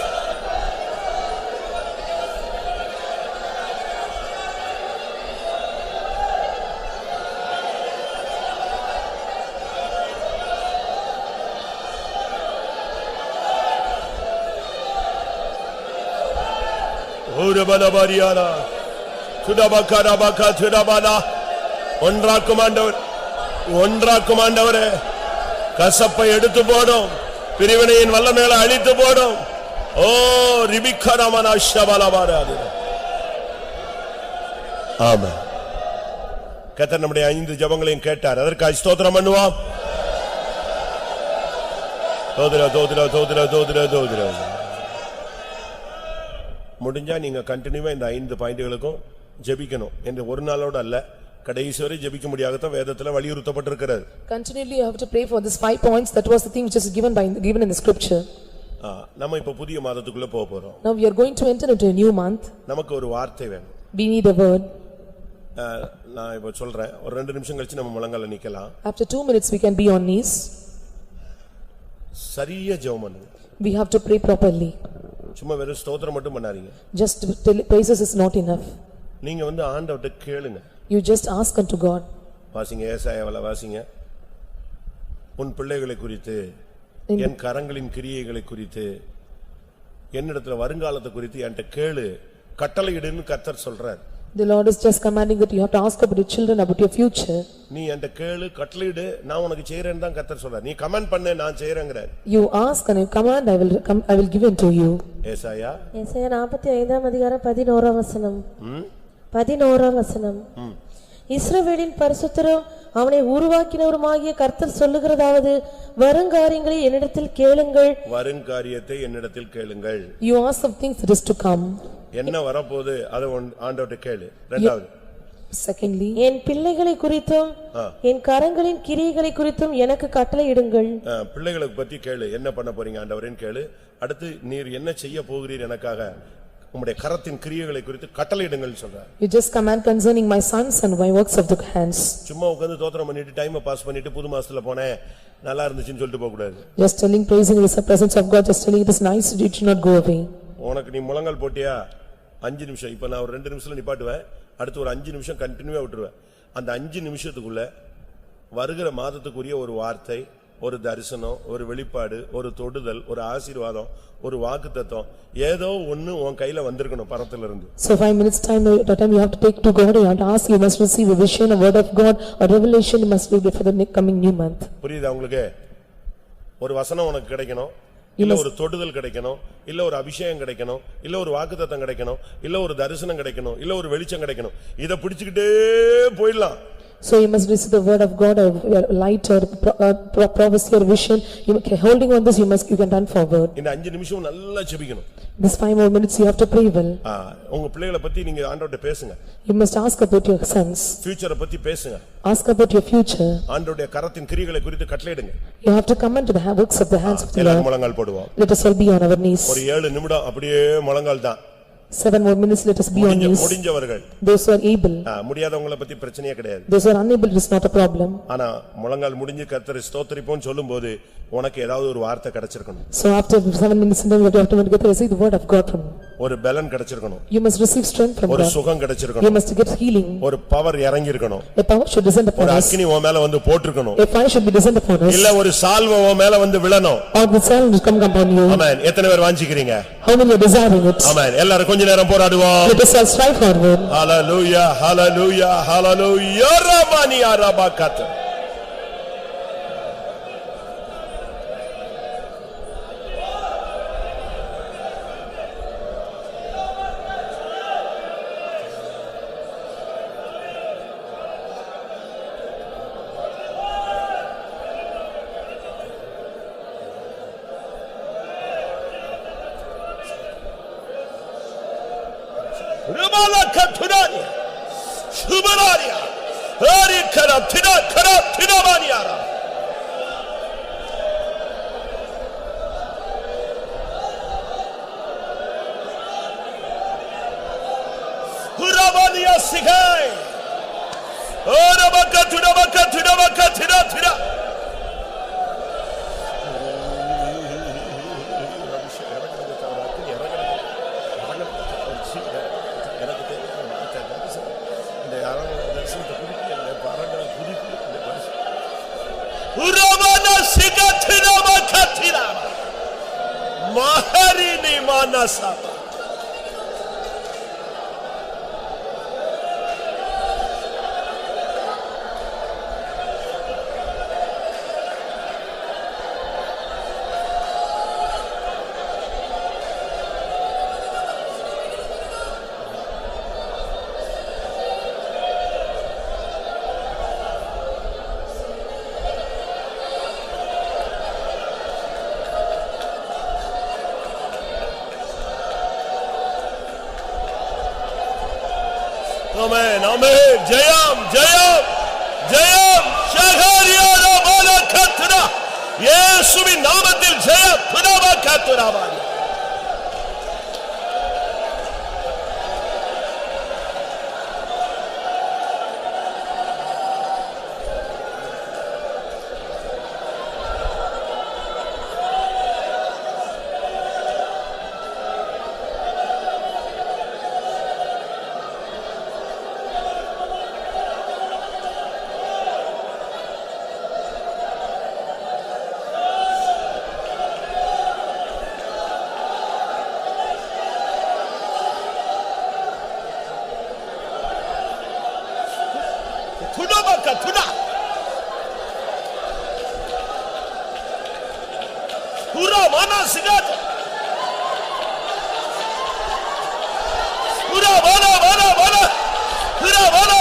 Ora bala bariana. ஒன்றாக்கும் ஆண்டவர், ஒன்றாக்கும் ஆண்டவரே. கசப்பை எடுத்து போடும், பிரிவினையின் வல்லமைகளை அழித்து போடும். ஓ ரிபிக்கரமன ஷபலபாராது. ஆமென். கர்த்தர் நம்முடைய 5 ஜெபங்களையும் கேட்டார். அதற்காக ஸ்தோத்திரம் பண்ணுவோம். தோத்ரா தோத்ரா தோத்ரா தோத்ரா தோத்ரா. முடிஞ்சா நீங்க கண்டினியூவா இந்த 5 பாயிண்ட்களுக்கும் ஜெபிக்கணும். இந்த ஒரு நாளோட அல்ல, கடைசி வரை ஜெபிக்க முடியாதத வேதத்துல வலியுறுத்தப்பட்டிருக்கிறது. Continually you have to pray for this 5 points. That was the thing which is given in the scripture. நம்ம இப்ப புதிய மாதத்துக்குள்ள போக போறோம். Now we are going to enter into a new month. நமக்கு ஒரு வார்த்தை வேணும். We need a word. நான் இப்ப சொல்றேன், ஒரு 2 நிமிஷம் கழிச்சு நம்ம முழங்கால நிக்கலாம். After 2 minutes we can be on knees. சரியா ஜெபம் பண்ணுங்க. We have to pray properly. சும்மா வெறும் ஸ்தோத்திரம் மட்டும் பண்ணாதீங்க. Just praises is not enough. நீங்க ஆண்டவர்ட்ட கேளுங்க. You just ask unto God. வாசிங்க, ஏசாயாவுல வாசிங்க. உன் பிள்ளைகளை குறித்து, என் கரங்களின் கிரியைகளை குறித்து, என்னிடத்துல வருங்காலத்தை குறித்து என்கிட்ட கேளு, கட்டளையிடுன்னு கர்த்தர் சொல்றார். The Lord is just commanding that you have to ask about your children, about your future. நீ என்கிட்ட கேளு, கட்டளையிடு, நான் உனக்கு செய்றேன்னு தான் கர்த்தர் சொல்றார். நீ கமெண்ட் பண்ணு, நான் செய்றேங்கறார். You ask and you command, I will give unto you. ஏசாயா 45ஆம் அதிகாரம் 11ஆம் வசனம். 11ஆம் வசனம். இஸ்ரவேலின் பரிசுத்தரும் அவனை உருவாக்கினவருமாகிய கர்த்தர் சொல்லுகிறதாவது, வருங்காரியங்களை என்னிடத்தில் கேளுங்கள். வருங்காரியத்தை என்னிடத்தில் கேளுங்கள். You ask of things that is to come. என்ன வரப்போகுது அதை ஆண்டவர்ட்ட கேளு. இரண்டாவது Secondly, என் பிள்ளைகளை குறித்தும் என் கரங்களின் கிரியைகளை குறித்தும் எனக்கு கட்டளையிடுங்கள். பிள்ளைகளுக்கு பத்தி கேளு, என்ன பண்ண போறீங்க ஆண்டவரேன்னு கேளு. அடுத்து நீர் என்ன செய்ய போகிறீர் எனக்காக, உம்முடைய கரத்தின் கிரியைகளை குறித்து கட்டளையிடுங்கள் சொல்றார். you just command concerning my sons and my works of the hands. சும்மா உட்கார்ந்து தோத்திரம் பண்ணிட்டு டைமை பாஸ் பண்ணிட்டு புது மாசத்துல போனேன் நல்லா இருந்துச்சுன்னு சொல்லிட்டு போக கூடாது. Just telling praising the presence of God, just telling it is nice, it should not go away. உனக்கு நீ முழங்கால் போட்டியா 5 நிமிஷம், இப்ப நான் ஒரு 2 நிமிஷத்துல நிப்பாட்டுவேன், அடுத்து ஒரு 5 நிமிஷம் கண்டினியூவா விட்டுருவேன். அந்த 5 நிமிஷத்துக்குள்ள வருகிற மாதத்துக்குரிய ஒரு வார்த்தை, ஒரு தரிசனம், ஒரு வெளிப்பாடு, ஒரு தொடுதல், ஒரு ஆசீர்வாதம், ஒரு வாக்குத்தத்தம், ஏதோ ஒன்னு உன் கையில வந்திருக்கணும் பரத்துல இருந்து. So 5 minutes time, the time you have to take to God, you have to ask, you must receive a vision, a word of God, a revelation you must read for the coming new month. புரியுதா உங்களுக்கு? ஒரு வசனம் உனக்கு கிடைக்கணும், இல்ல ஒரு தொடுதல் கிடைக்கணும், இல்ல ஒரு அபிஷேகம் கிடைக்கணும், இல்ல ஒரு வாக்குத்தத்தம் கிடைக்கணும், இல்ல ஒரு தரிசனம் கிடைக்கணும், இல்ல ஒரு வெளிச்சம் கிடைக்கணும். இத பிடிச்சிக்கிட்டே போயிடலாம். So you must receive the word of God, a light or prophecy or vision. You holding on this, you can run forward. இந்த 5 நிமிஷம் நல்லா ஜெபிக்கணும். This 5 more minutes you have to pray well. உங்க பிள்ளைகளை பத்தி நீங்க ஆண்டவர்ட்ட பேசுங்க. You must ask about your sons. ஃபியூச்சரை பத்தி பேசுங்க. Ask about your future. ஆண்டவருடைய கரத்தின் கிரியைகளை குறித்து கட்டளையிடுங்க. You have to come into the works of the hands of the Lord. எல்லாரும் முழங்கால் போடுவோம். Let us all be on our knees. ஒரு 7 நிமிடம் அப்படியே முழங்கால் தான். 7 more minutes, let us be on knees. முடிஞ்சவர்கள், those who are able. முடியாதவங்கள பத்தி பிரச்சனையே கிடையாது. Those who are unable, it is not a problem. ஆனா முழங்கால் முடிஞ்சு கர்த்தரை ஸ்தோத்திரிப்போம்னு சொல்லும்போது உனக்கு ஏதாவது ஒரு வார்த்தை கிடைச்சிருக்கணும். So after 7 minutes you have to get to receive the word of God from. ஒரு பலன் கிடைச்சிருக்கணும். You must receive strength from God. ஒரு சுகம் கிடைச்சிருக்கணும். You must get healing. ஒரு பவர் இறங்கி இருக்கணும். A power should descend upon us. ஒரு அக்கினி உன் மேல வந்து போட்டுருக்கணும். A fire should be descend upon us. இல்ல ஒரு சால்வை உன் மேல வந்து விழணும். Or the sun will come upon you. ஆமென். எத்தனை பேர் வாஞ்சிக்கிறீங்க? How many are desiring it? ஆமென். எல்லாரும் கொஞ்ச நேரம் போராடுவோம். Let us all strive forward. Hallelujah, hallelujah, hallelujah. Ramani arabakat. Rumala katurania, subararia, ari kara maniara. Urabania sigai, ora baka tira. Uramana sigatina makatina maharini manasaba. Amen, amen. Jayam, jayam, jayam. Shagariya malakatra. Yesuவின் நாமத்தில் ஜெயம். புனவகத்துராவாரி. Tuna. Pura mana sigat. Pura mana. Pura mana.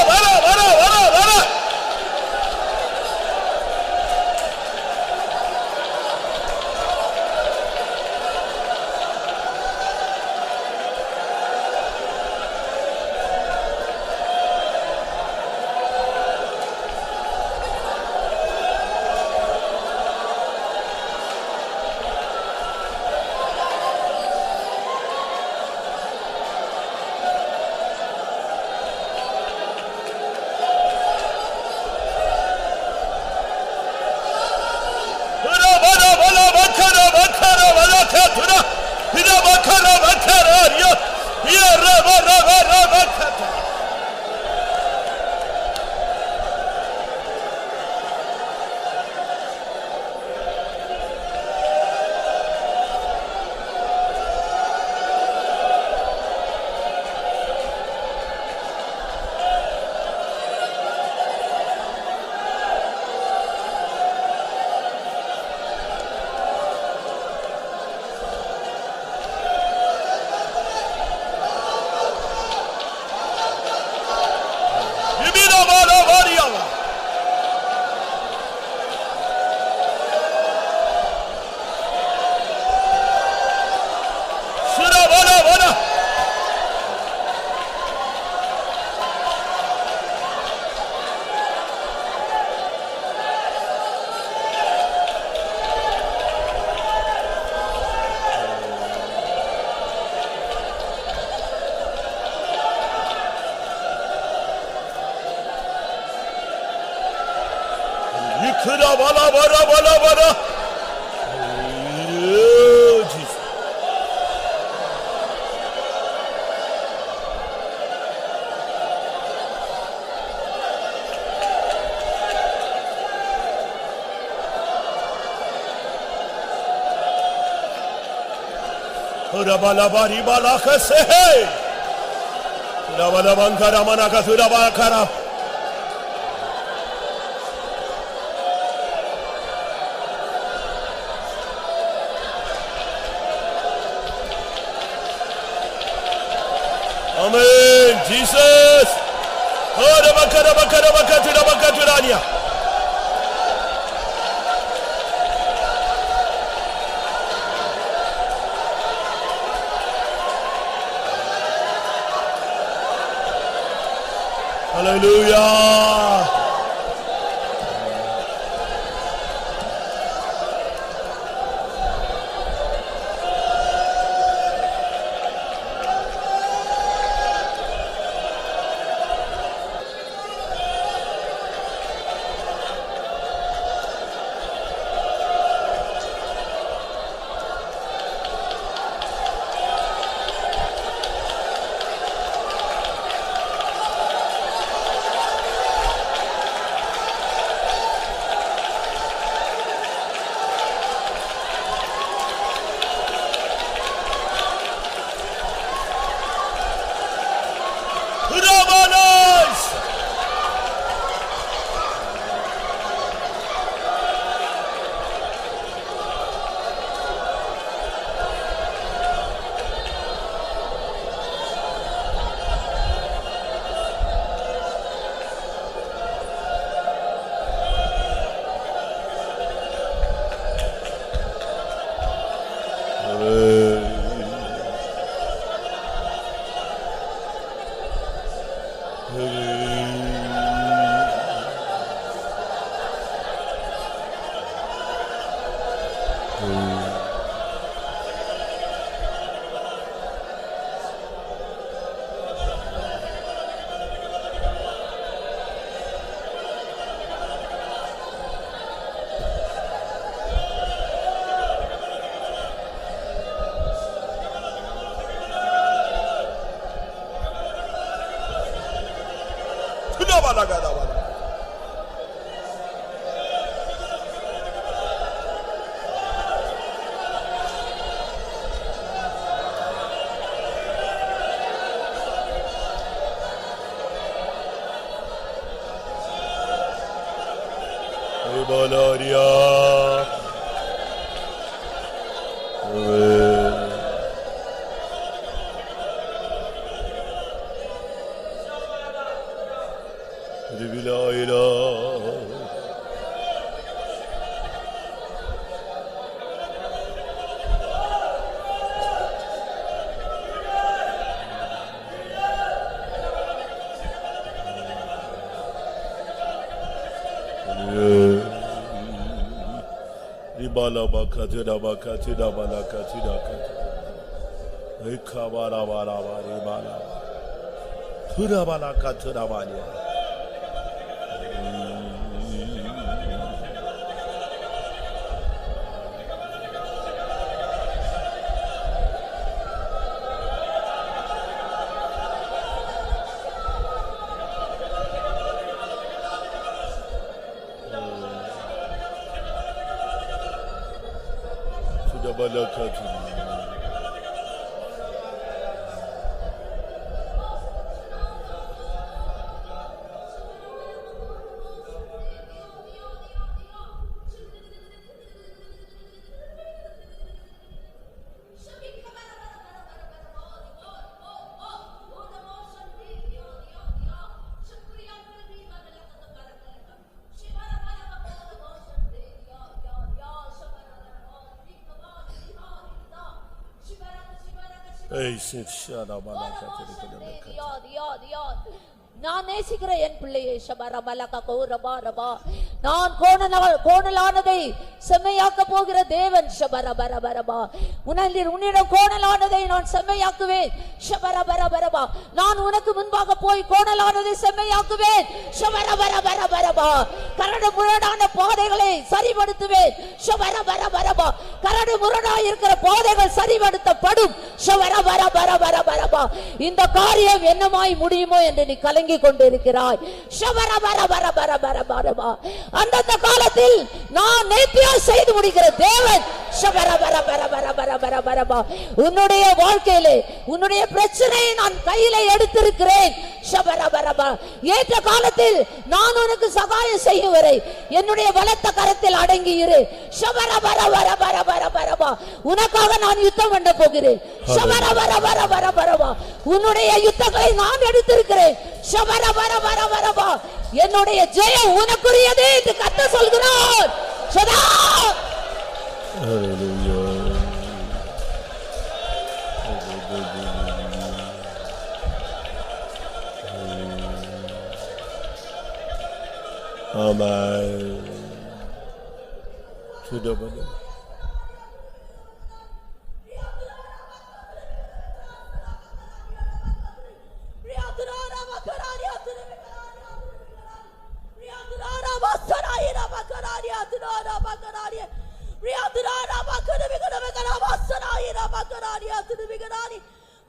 katura. Ida bakara bakara ya. Ya raba raba raba kata. Ibina bala varia. Shura bala bala. Yıkıra bala bala bala bala. Oh, Jesus. Ura bala bari bala kase. Ura bala bankara manaka ura bakara. Amen, Jesus. Ora bakara bakara bakara bakara niya. Hallelujah. Ramanas. Balaria. Rivilaila. Ribala bakatira bakatira balakatira katira. Ekabara bara bara bara. Tura balakatira bara. நான் நேசிக்கிற என் பிள்ளையை ஷபரபலகோரபாரபா நான் கோணலானதை செம்மையாக்க போகிற தேவன் ஷபரபரபரபா உன்னிடம் கோணலானதை நான் செம்மையாக்குவேன் ஷபரபரபரபா நான் உனக்கு முன்பாக போய் கோணலானதை செம்மையாக்குவேன் ஷபரபரபரபரபா கரடு முரடான பாதைகளை சரிபடுத்துவேன் ஷபரபரபரபா கரடு முரடாய் இருக்கிற பாதைகள் சரிபடுத்தப்படும் ஷபரபரபரபரபா இந்த காரியம் என்னமாய் முடியுமோ என்று நீ கலங்கி கொண்டிருக்கிறாய் ஷபரபரபரபரபரபா அந்தந்த காலத்தில் நான் நேர்த்தியா செய்து முடிக்கிற தேவன் ஷபரபரபரபரபரபரபா உன்னுடைய வாழ்க்கையிலே உன்னுடைய பிரச்சனையை நான் கையில எடுத்திருக்கிறேன் ஷபரபரபா ஏற்ற காலத்தில் நான் உனக்கு சகாயம் செய்யும் வரை என்னுடைய பலத்த கரத்தில் அடங்கி இரு ஷபரபரபரபரபரபா உனக்காக நான் யுத்தம் பண்ண போகிறேன் ஷபரபரபரபரபரபா உன்னுடைய யுத்தங்களை நான் எடுத்திருக்கிறேன் ஷபரபரபரபரபா என்னுடைய ஜெயம் உனக்குரியது என்று கர்த்தர் சொல்கிறார் சதா Amen. Sudah benar.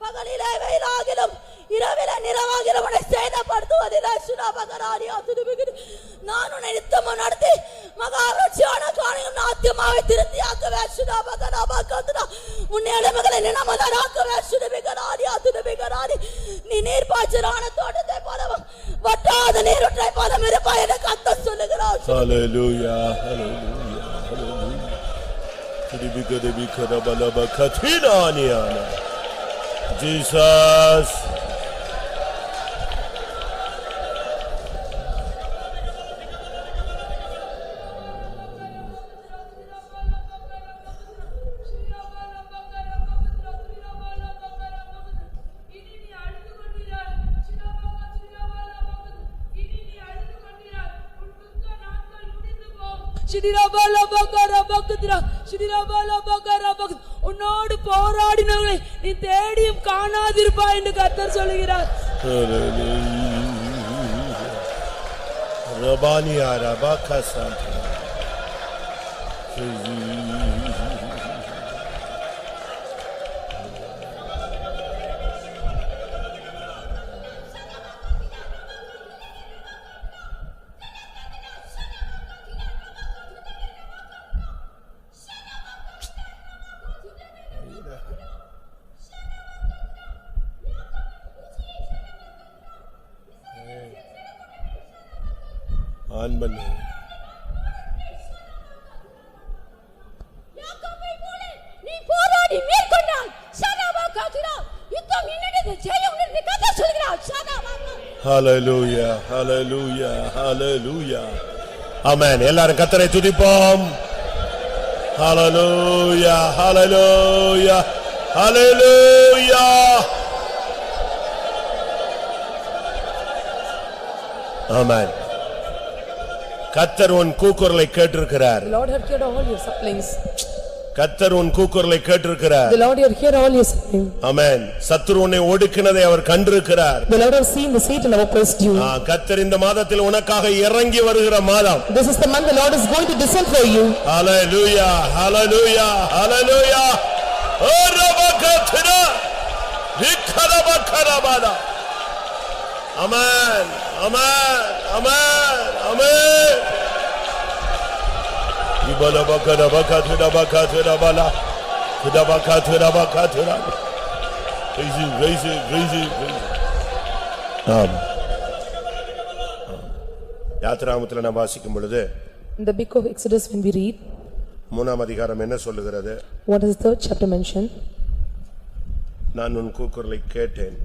பகலிலே வெயிலாகிலும் இரவிலே நிலவாகிலும் உன்னை சேதப்படுத்துவதில்லை சுனாபகராரியா திருபிகிரி நான் உன்னை நித்தமும் நடத்தி மகாரோட்சியான காணியும் நாத்தியமாவை திருத்தியாக்கவே சுனாபகராபாக்கத்துனா உன்னை அடிமைகளை நினமதராக்கவே சுனாபிகராரியா திருபிகராரி நீ நீர்ப்பாய்ச்சலான தோட்டத்தை போலவும் வட்டாத நீருற்றை போலவும் இருப்பாய் என்று கர்த்தர் சொல்லுகிறார். ஹல்லேலூயா ஹல்லேலூயா ஹல்லேலூயா திருபிகதபிகதபலபகதினானியானா Jesus. உன்னோடு போராடினவர்களை நீ தேடியும் காணாதிருப்பாய் என்று கர்த்தர் சொல்லுகிறார். ரபானியா ரபாகசா ஆன் பண்ணு. யாக்கோபை போல நீ போராடி மேற்கொண்டால் சனாபாகாதிரா யுத்தம் இன்னது ஜெயம் உனக்கு கர்த்தர் சொல்கிறார். சனாபாகா ஹல்லேலூயா ஹல்லேலூயா ஹல்லேலூயா ஆமென். எல்லாரும் கர்த்தரை துதிப்போம். ஹல்லேலூயா ஹல்லேலூயா ஹல்லேலூயா ஆமென். கர்த்தர் உன் கூக்குரலை கேட்டிருக்கிறார். The Lord had heard all your supplies. கர்த்தர் உன் கூக்குரலை கேட்டிருக்கிறார். The Lord had heard all your supplies. ஆமென். சத்துரு உன்னை ஒடுக்கினதை அவர் கண்டிருக்கிறார். The Lord has seen the Satan oppressed you. கர்த்தர் இந்த மாதத்தில் உனக்காக இறங்கி வருகிற மாதம். This is the month the Lord is going to descend for you. ஹல்லேலூயா ஹல்லேலூயா ஹல்லேலூயா ஓரபகத்னா விக்கரபகரபாதா ஆமென் ஆமென் ஆமென் ஆமென் இபலபகரபகத்னா பகத்னா பலா Kudabaka turabaka turab. Raise it. ஆம். யாத்திராகமத்தில் நாம் வாசிக்கும் பொழுது In the book of Exodus when we read, மூணாம் அதிகாரம் என்ன சொல்லுகிறது? what is the third chapter mentioned? நான் உன் கூக்குரலை கேட்டேன்.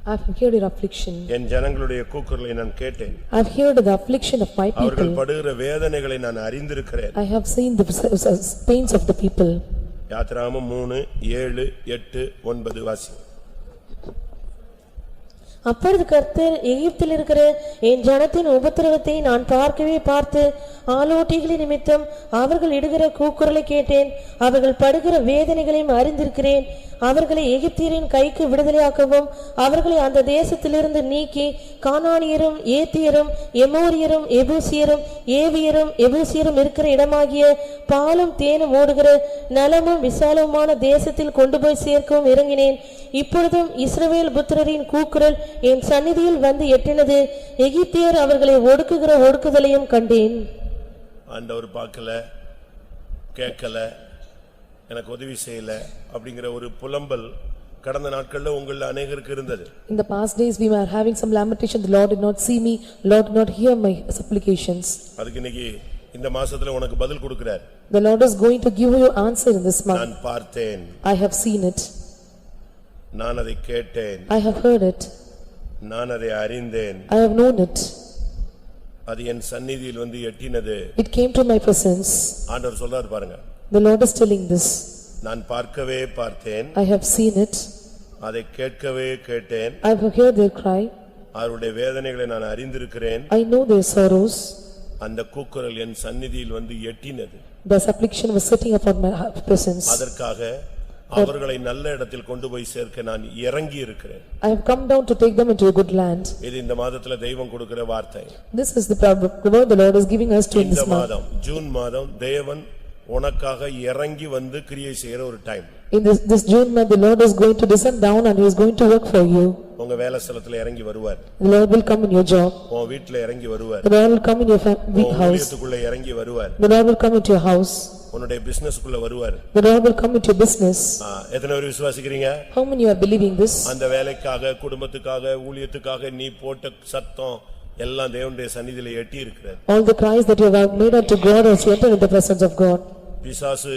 I have heard your affliction. என் ஜனங்களுடைய கூக்குரலை நான் கேட்டேன். I have heard the affliction of my அவர்கள் people. படுகிற வேதனைகளை நான் அறிந்திருக்கிறேன். I have seen the pains of the people. யாத்திராகமம் 3, 7, 8, 9 வாசி. அப்பொழுது கர்த்தர் எகிப்தில் இருக்கிற என் ஜனத்தின் உபத்திரவத்தை நான் பார்த்து ஆலோட்டிகளின் நிமித்தம் அவர்கள் இடுகிற கூக்குரலை கேட்டேன். அவர்கள் படுகிற வேதனைகளையும் அறிந்திருக்கிறேன். அவர்களை எகிப்தியரின் கைக்கு விடுதலையாக்கவும் அவர்களை அந்த தேசத்திலிருந்து நீக்கி கானானியரும் ஏத்தியரும் எமோரியரும் எபூசியரும் ஏவியரும் எபூசியரும் இருக்கிற இடமாகிய பாலும் தேனும் ஓடுகிற நலமும் விசாலமுமான தேசத்தில் கொண்டு போய் சேர்க்கவும் இறங்கினேன். இப்பொழுதும் இஸ்ரவேல் புத்திரரின் கூக்குரல் என் சந்நிதியில் வந்து எட்டினது. எகிப்தியர் அவர்களை ஒடுக்குகிற ஒடுக்குதலையும் கண்டேன். ஆண்டவர் பார்க்கல, கேட்கல, எனக்கு உதவி செய்யல அப்படிங்கிற ஒரு புலம்பல் கடந்த நாட்கள்ல உங்கள அநேகருக்கு இருந்தது. In the past days we were having some lamentation, the Lord did not see me, Lord did not hear my supplications. அதுக்கு இன்னைக்கு இந்த மாசத்துல உனக்கு பதில் கொடுக்கிறார். The Lord is going to give you answer in this month. நான் பார்த்தேன், I have seen it, நான் அதை கேட்டேன், I have heard it, நான் அதை அறிந்தேன், I have known it, அது என் சந்நிதியில் வந்து எட்டினது. it came to my presence. ஆண்டவர் சொல்றார் பாருங்க, The Lord is telling this. நான் பார்க்கவே பார்த்தேன், I have seen it, அதை கேட்கவே கேட்டேன், I have heard their cry, அவருடைய வேதனைகளை நான் அறிந்திருக்கிறேன். I know their sorrows. அந்த கூக்குரல் என் சந்நிதியில் வந்து எட்டினது. The supplication was sitting upon my presence. அதற்காக அவர்களை நல்ல இடத்தில் கொண்டு போய் சேர்க்க நான் இறங்கி இருக்கிறேன். I have come down to take them into a good land. இது இந்த மாதத்துல தெய்வம் கொடுக்கிற வார்த்தை. This is the word the Lord is giving us to in இந்த this month. மாதம் ஜூன் மாதம் தேவன் உனக்காக இறங்கி வந்து கிரியை செய்யற ஒரு time. In this June month, the Lord is going to descend down and he is going to work for you. உங்க வேலை ஸ்தலத்துல இறங்கி வருவார். The Lord will come in your job. உன் வீட்ல இறங்கி வருவார். The Lord will come in your house. ஊழியத்துக்குள்ள இறங்கி வருவார். The Lord will come into your house. உன்னுடைய பிசினஸ்க்குள்ள வருவார். The Lord will come into your business. எத்தனை பேர் விசுவாசிக்கிறீங்க? How many are believing this? அந்த வேலைக்காக, குடும்பத்துக்காக, ஊழியத்துக்காக நீ போட்ட சத்தம் எல்லாம் தேவனுடைய சந்நிதியில எட்டி இருக்கிறது. All the cries that you have made unto God has entered in the presence of God. பிசாசு,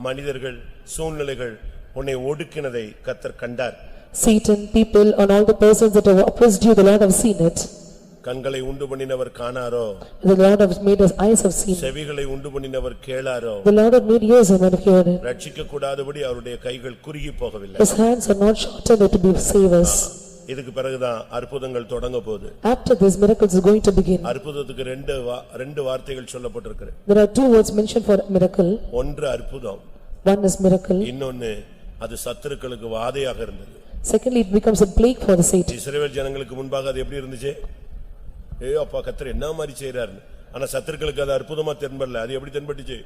மனிதர்கள், சூழ்நிலைகள் உன்னை ஒடுக்கினதை கர்த்தர் கண்டார். Satan, people and all the persons that have oppressed you, the Lord have seen it. கண்களை உண்டு பண்ணினவர் காணாரோ, The Lord has made his eyes have seen. செவிகளை உண்டு பண்ணினவர் கேளாரோ, The Lord have made ears and have heard it. ரட்சிக்க கூடாதபடி அவருடைய கைகள் குறுகி போகவில்லை. His hands are not shortened to be savers. இதுக்கு பிறகுதான் அற்புதங்கள் தொடங்க போகுது. After this, miracles is going to begin. அற்புதத்துக்கு ரெண்டு வார்த்தைகள் சொல்லப்பட்டிருக்கு. There are two words mentioned for miracle. ஒன்று அற்புதம், One is miracle. இன்னொன்னு அது சத்துருக்களுக்கு வாதையாக இருந்தது. Secondly, it becomes a plague for the Satan. இஸ்ரவேல் ஜனங்களுக்கு முன்பாக அது எப்படி இருந்துச்சு? அப்பா கர்த்தர் என்ன மாதிரி செய்றாரு. ஆனா சத்துருக்களுக்கு அது அற்புதமா தென்படல. அது எப்படி தென்பட்டுச்சு?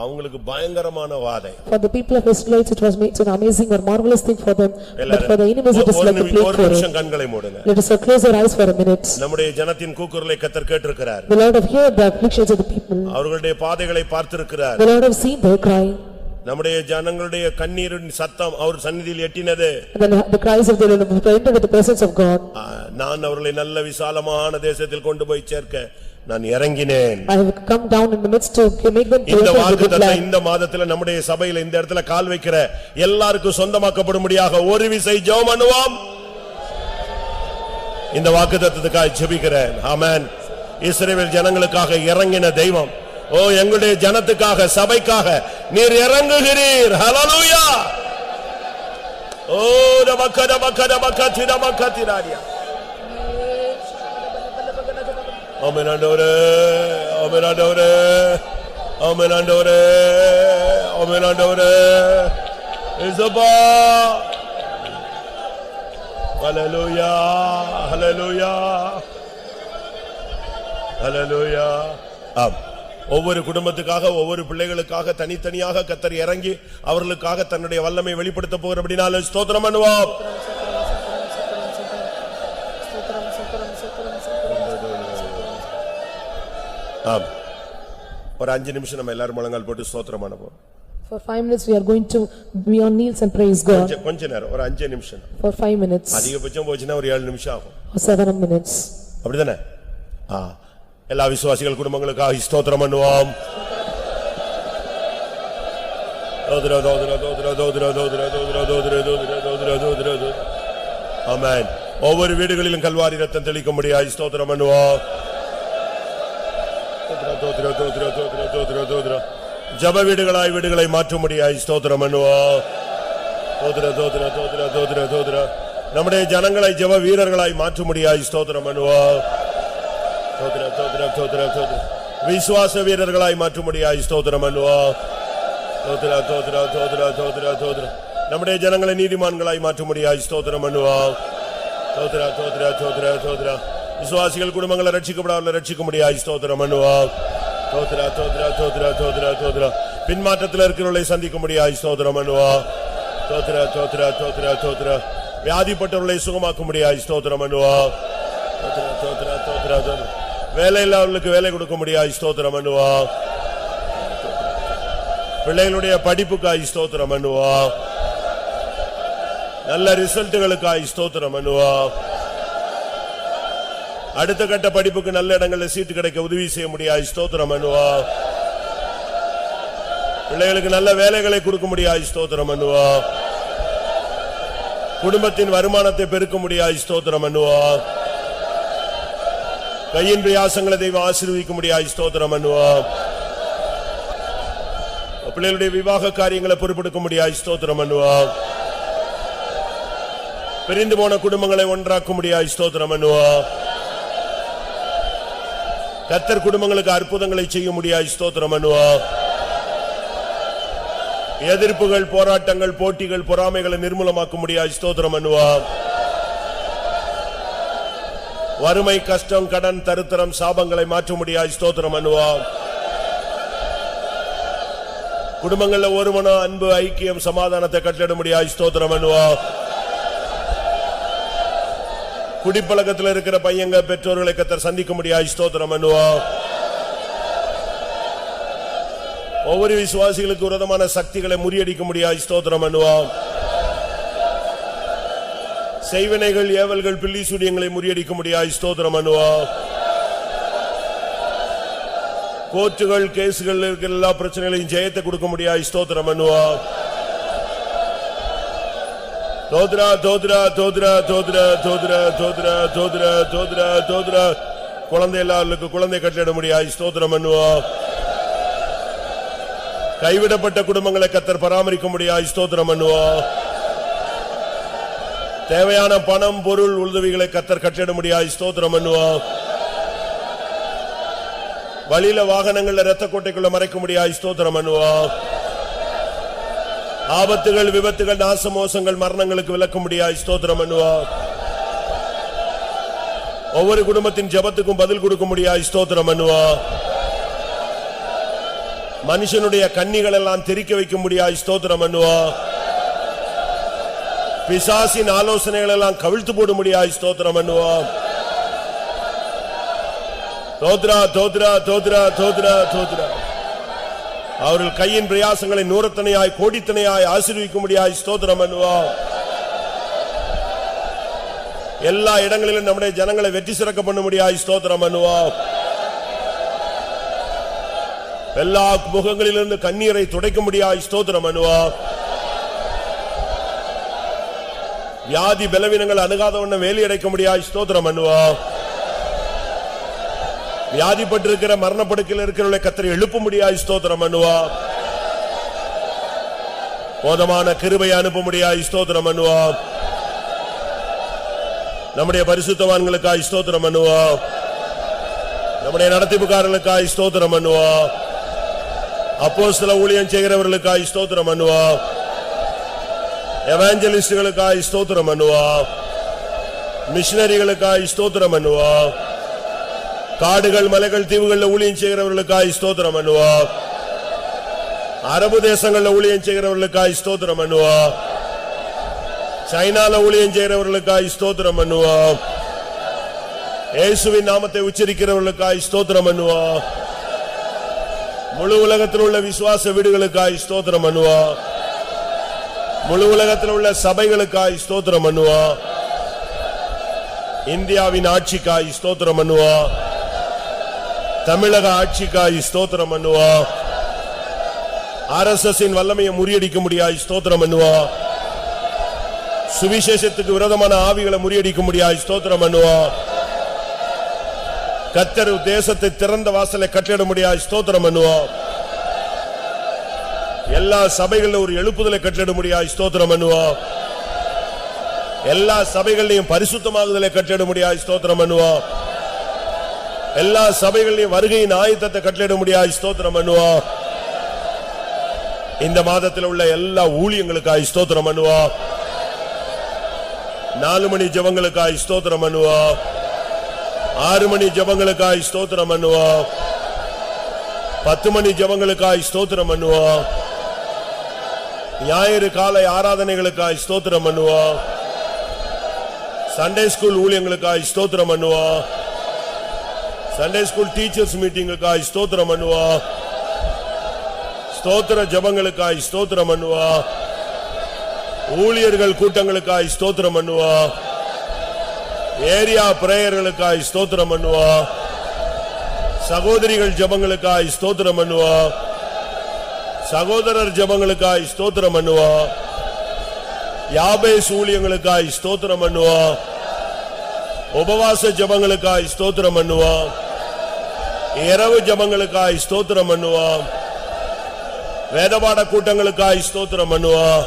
அவங்களுக்கு பயங்கரமான வாதை. For the people of Israel it was made an amazing or marvelous thing for them, but for the enemies it is like a plague ஒரு for நிமிஷம் them. கண்களை மூடுங்க. Let us close our eyes for a minute. நம்முடைய ஜனத்தின் கூக்குரலை கர்த்தர் கேட்டிருக்கிறார். The Lord have heard the afflictions of the people. அவர்களுடைய பாதைகளை பார்த்திருக்கிறார். The Lord have seen their cry. நம்முடைய ஜனங்களுடைய கண்ணீரின் சத்தம் அவர் சந்நிதியில் எட்டினது. And the cries of the Lord have entered the presence of God. நான் அவர்களை நல்ல விசாலமான தேசத்தில் கொண்டு போய் சேர்க்க நான் இறங்கினேன். I have come down in the midst to make them to இந்த enter the good வாக்குத்தத்தம் land. இந்த மாதத்துல நம்முடைய சபையில இந்த இடத்துல கால் வைக்கிற எல்லாருக்கும் சொந்தமாக்கப்படும்படியாக ஒரு விசை ஜெபம் பண்ணுவோம். இந்த வாக்குத்தத்தத்துக்காக ஜெபிக்கிறேன். ஆமென். இஸ்ரவேல் ஜனங்களுக்காக இறங்கின தெய்வம், ஓ எங்களுடைய ஜனத்துக்காக, சபைக்காக நீர் இறங்குகிறீர். ஹல்லேலூயா. ஓ நமக்கடமக்கடமக்கதிரமக்கதிராடியா. ஆமென் ஆண்டவரே, ஆமென் ஆண்டவரே, ஆமென் ஆண்டவரே, ஆமென் ஆண்டவரே. இயேசுவா. ஹல்லேலூயா, ஹல்லேலூயா, ஹல்லேலூயா. ஆம். ஒவ்வொரு குடும்பத்துக்காக, ஒவ்வொரு பிள்ளைகளுக்காக தனித்தனியாக கர்த்தர் இறங்கி அவர்களுக்காக தன்னுடைய வல்லமை வெளிப்படுத்த போகிறபடினால ஸ்தோத்திரம் பண்ணுவோம். ஆம். ஒரு 5 நிமிஷம் நம்ம எல்லாரும் முழங்கால் போட்டு ஸ்தோத்திரம் பண்ணுவோம். For 5 minutes we are going to be on knees and praise God. கொஞ்ச நேரம் ஒரு 5 நிமிஷம். For 5 minutes. அதிகபட்சம் போச்சுனா ஒரு 7 நிமிஷம் ஆகும். Or 7 minutes. அப்படிதானே? எல்லா விசுவாசிகள் குடும்பங்களுக்காக ஸ்தோத்திரம் பண்ணுவோம். தோத்ரா தோத்ரா தோத்ரா தோத்ரா தோத்ரா தோத்ரா தோத்ரா தோத்ரா தோத்ரா தோத்ரா. ஆமென். ஒவ்வொரு வீடுகளிலும் கல்வாரி ரத்தம் தெளிக்கும்படியாய் ஸ்தோத்திரம் பண்ணுவோம். தோத்ரா தோத்ரா தோத்ரா தோத்ரா தோத்ரா தோத்ரா. ஜெப வீடுகளை மாற்றும்படியாய் ஸ்தோத்திரம் பண்ணுவோம். தோத்ரா தோத்ரா தோத்ரா தோத்ரா தோத்ரா. நம்முடைய ஜனங்களை ஜெப வீரர்களாய் மாற்றும்படியாய் ஸ்தோத்திரம் பண்ணுவோம். தோத்ரா தோத்ரா தோத்ரா தோத்ரா. விசுவாச வீரர்களாய் மாற்றும்படியாய் ஸ்தோத்திரம் பண்ணுவோம். தோத்ரா தோத்ரா தோத்ரா தோத்ரா தோத்ரா. நம்முடைய ஜனங்களை நீதிமான்களாய் மாற்றும்படியாய் ஸ்தோத்திரம் பண்ணுவோம். தோத்ரா தோத்ரா தோத்ரா தோத்ரா. விசுவாசிகள் குடும்பங்களை ரட்சிக்கப்படாமல் ரட்சிக்கும்படியாய் ஸ்தோத்திரம் பண்ணுவோம். தோத்ரா தோத்ரா தோத்ரா தோத்ரா தோத்ரா. பின்மாற்றத்தில் இருக்கிறவர்களை சந்திக்கும்படியாய் ஸ்தோத்திரம் பண்ணுவோம். தோத்ரா தோத்ரா தோத்ரா தோத்ரா. வியாதிப்பட்டவர்களை சுகமாக்கும்படியாய் ஸ்தோத்திரம் பண்ணுவோம். தோத்ரா தோத்ரா தோத்ரா தோத்ரா. வேலை இல்லாதவர்களுக்கு வேலை கொடுக்கும்படியாய் ஸ்தோத்திரம் பண்ணுவோம். பிள்ளைகளுடைய படிப்புக்காய் ஸ்தோத்திரம் பண்ணுவோம். நல்ல ரிசல்ட்டுகளுக்காய் ஸ்தோத்திரம் பண்ணுவோம். அடுத்த கட்ட படிப்புக்கு நல்ல இடங்களில் சீட்டு கிடைக்க உதவி செய்ய முடியாய் ஸ்தோத்திரம் பண்ணுவோம். பிள்ளைகளுக்கு நல்ல வேலைகளை கொடுக்க முடியாய் ஸ்தோத்திரம் பண்ணுவோம். குடும்பத்தின் வருமானத்தை பெருக்க முடியாய் ஸ்தோத்திரம் பண்ணுவோம். கையின் பிரயாசங்களை தெய்வம் ஆசீர்வதிக்க முடியாய் ஸ்தோத்திரம் பண்ணுவோம். பிள்ளைகளுடைய விவாக காரியங்களை பொறுப்பெடுக்க முடியாய் ஸ்தோத்திரம் பண்ணுவோம். பிரிந்து போன குடும்பங்களை ஒன்றாக்க முடியாய் ஸ்தோத்திரம் பண்ணுவோம். கர்த்தர் குடும்பங்களுக்கு அற்புதங்களை செய்ய முடியாய் ஸ்தோத்திரம் பண்ணுவோம். எதிர்ப்புகள், போராட்டங்கள், போட்டிகள், பொறாமைகளை நிர்மூலமாக்க முடியாய் ஸ்தோத்திரம் பண்ணுவோம். வறுமை, கஷ்டம், கடன், தரித்திரம், சாபங்களை மாற்ற முடியாய் ஸ்தோத்திரம் பண்ணுவோம். குடும்பங்கள்ல ஒரு மனம், அன்பு, ஐக்கியம், சமாதானத்தை கட்டளிட முடியாய் ஸ்தோத்திரம் பண்ணுவோம். குடிப்பழக்கத்தில் இருக்கிற பையங்க பெற்றோர்களை கர்த்தர் சந்திக்க முடியாய் ஸ்தோத்திரம் பண்ணுவோம். ஒவ்வொரு விசுவாசிகளுக்கு விரோதமான சக்திகளை முறியடிக்க முடியாய் ஸ்தோத்திரம் பண்ணுவோம். செய்வினைகள், ஏவல்கள், பில்லி சூனியங்களை முறியடிக்க முடியாய் ஸ்தோத்திரம் பண்ணுவோம். கோர்ட்டுகள், கேசுகள் இருக்கிற எல்லா பிரச்சனைகளையும் ஜெயத்தை கொடுக்க முடியாய் ஸ்தோத்திரம் பண்ணுவோம். தோத்ரா தோத்ரா தோத்ரா தோத்ரா தோத்ரா தோத்ரா தோத்ரா தோத்ரா தோத்ரா. குழந்தை எல்லாருக்கும் குழந்தை கட்டளிட முடியாய் ஸ்தோத்திரம் பண்ணுவோம். கைவிடப்பட்ட குடும்பங்களை கர்த்தர் பராமரிக்க முடியாய் ஸ்தோத்திரம் பண்ணுவோம். தேவையான பணம், பொருள், உதவிகளை கர்த்தர் கட்டளிட முடியாய் ஸ்தோத்திரம் பண்ணுவோம். வழியில வாகனங்கள்ல இரத்த கோட்டைக்குள்ள மறைக்க முடியாய் ஸ்தோத்திரம் பண்ணுவோம். ஆபத்துகள், விபத்துகள், நாசமோசங்கள், மரணங்களுக்கு விலக்க முடியாய் ஸ்தோத்திரம் பண்ணுவோம். ஒவ்வொரு குடும்பத்தின் ஜெபத்துக்கும் பதில் கொடுக்க முடியாய் ஸ்தோத்திரம் பண்ணுவோம். மனுஷனுடைய கண்ணிகள் எல்லாம் தெரிக்க வைக்க முடியாய் ஸ்தோத்திரம் பண்ணுவோம். பிசாசின் ஆலோசனைகள் எல்லாம் கவிழ்த்து போட முடியாய் ஸ்தோத்திரம் பண்ணுவோம். தோத்ரா தோத்ரா தோத்ரா தோத்ரா தோத்ரா. அவர்கள் கையின் பிரயாசங்களை நூறத்தனையாய், கோடித்தனையாய் ஆசீர்வதிக்க முடியாய் ஸ்தோத்திரம் பண்ணுவோம். எல்லா இடங்களிலும் நம்முடைய ஜனங்களை வெற்றி சிறக்க பண்ண முடியாய் ஸ்தோத்திரம் பண்ணுவோம். எல்லா முகங்களிலிருந்து கண்ணீரை துடைக்க முடியாய் ஸ்தோத்திரம் பண்ணுவோம். வியாதி பலவீனங்கள் அணுகாதவண்ண வேலையடைக்க முடியாய் ஸ்தோத்திரம் பண்ணுவோம். வியாதிப்பட்டிருக்கிற, மரணப்படுக்கையில் இருக்கிறவர்களை கர்த்தர் எழுப்ப முடியாய் ஸ்தோத்திரம் பண்ணுவோம். போதமான கிருபையை அனுப்ப முடியாய் ஸ்தோத்திரம் பண்ணுவோம். நம்முடைய பரிசுத்தவான்களுக்காய் ஸ்தோத்திரம் பண்ணுவோம். நம்முடைய நடத்திப்புக்காரர்களுக்காய் ஸ்தோத்திரம் பண்ணுவோம். அப்போஸ்தல ஊழியம் செய்கிறவர்களுக்காய் ஸ்தோத்திரம் பண்ணுவோம். எவாஞ்சலிஸ்டுகளுக்காய் ஸ்தோத்திரம் பண்ணுவோம். மிஷனரிகளுக்காய் ஸ்தோத்திரம் பண்ணுவோம். காடுகள், மலைகள், தீவுகளில் ஊழியம் செய்கிறவர்களுக்காய் ஸ்தோத்திரம் பண்ணுவோம். அரபு தேசங்களில் ஊழியம் செய்கிறவர்களுக்காய் ஸ்தோத்திரம் பண்ணுவோம். சைனால ஊழியம் செய்கிறவர்களுக்காய் ஸ்தோத்திரம் பண்ணுவோம். இயேசுவின் நாமத்தை உச்சரிக்கிறவர்களுக்காய் ஸ்தோத்திரம் பண்ணுவோம். முழு உலகத்தில் உள்ள விசுவாச வீடுகளுக்காய் ஸ்தோத்திரம் பண்ணுவோம். முழு உலகத்தில் உள்ள சபைகளுக்காய் ஸ்தோத்திரம் பண்ணுவோம். இந்தியாவின் ஆட்சிக்காய் ஸ்தோத்திரம் பண்ணுவோம். தமிழக ஆட்சிக்காய் ஸ்தோத்திரம் பண்ணுவோம். RSSின் வல்லமையை முறியடிக்க முடியாய் ஸ்தோத்திரம் பண்ணுவோம். சுவிசேஷத்துக்கு விரோதமான ஆவிகளை முறியடிக்க முடியாய் ஸ்தோத்திரம் பண்ணுவோம். கர்த்தர் தேசத்தை திறந்த வாசலை கட்டிட முடியாய் ஸ்தோத்திரம் பண்ணுவோம். எல்லா சபைகளிலும் ஒரு எழுப்புதலை கட்டிட முடியாய் ஸ்தோத்திரம் பண்ணுவோம். எல்லா சபைகளிலும் பரிசுத்தமாகுதலை கட்டிட முடியாய் ஸ்தோத்திரம் பண்ணுவோம். எல்லா சபைகளிலும் வருகையின் ஆயத்தத்தை கட்டிட முடியாய் ஸ்தோத்திரம் பண்ணுவோம். இந்த மாதத்தில் உள்ள எல்லா ஊழியங்களுக்காய் ஸ்தோத்திரம் பண்ணுவோம். 4 மணி ஜெபங்களுக்காய் ஸ்தோத்திரம் பண்ணுவோம். 6 மணி ஜெபங்களுக்காய் ஸ்தோத்திரம் பண்ணுவோம். 10 மணி ஜெபங்களுக்காய் ஸ்தோத்திரம் பண்ணுவோம். ஞாயிறு காலை ஆராதனைகளுக்காய் ஸ்தோத்திரம் பண்ணுவோம். சண்டே ஸ்கூல் ஊழியங்களுக்காய் ஸ்தோத்திரம் பண்ணுவோம். சண்டே ஸ்கூல் டீச்சர்ஸ் மீட்டிங்குக்காய் ஸ்தோத்திரம் பண்ணுவோம். ஸ்தோத்திர ஜெபங்களுக்காய் ஸ்தோத்திரம் பண்ணுவோம். ஊழியர்கள் கூட்டங்களுக்காய் ஸ்தோத்திரம் பண்ணுவோம். ஏரியா பிரேயர்களுக்காய் ஸ்தோத்திரம் பண்ணுவோம். சகோதரிகள் ஜெபங்களுக்காய் ஸ்தோத்திரம் பண்ணுவோம். சகோதரர் ஜெபங்களுக்காய் ஸ்தோத்திரம் பண்ணுவோம். யாபேஸ் ஊழியங்களுக்காய் ஸ்தோத்திரம் பண்ணுவோம். உபவாச ஜெபங்களுக்காய் ஸ்தோத்திரம் பண்ணுவோம். இரவு ஜெபங்களுக்காய் ஸ்தோத்திரம் பண்ணுவோம். வேதபாட கூட்டங்களுக்காய் ஸ்தோத்திரம் பண்ணுவோம்.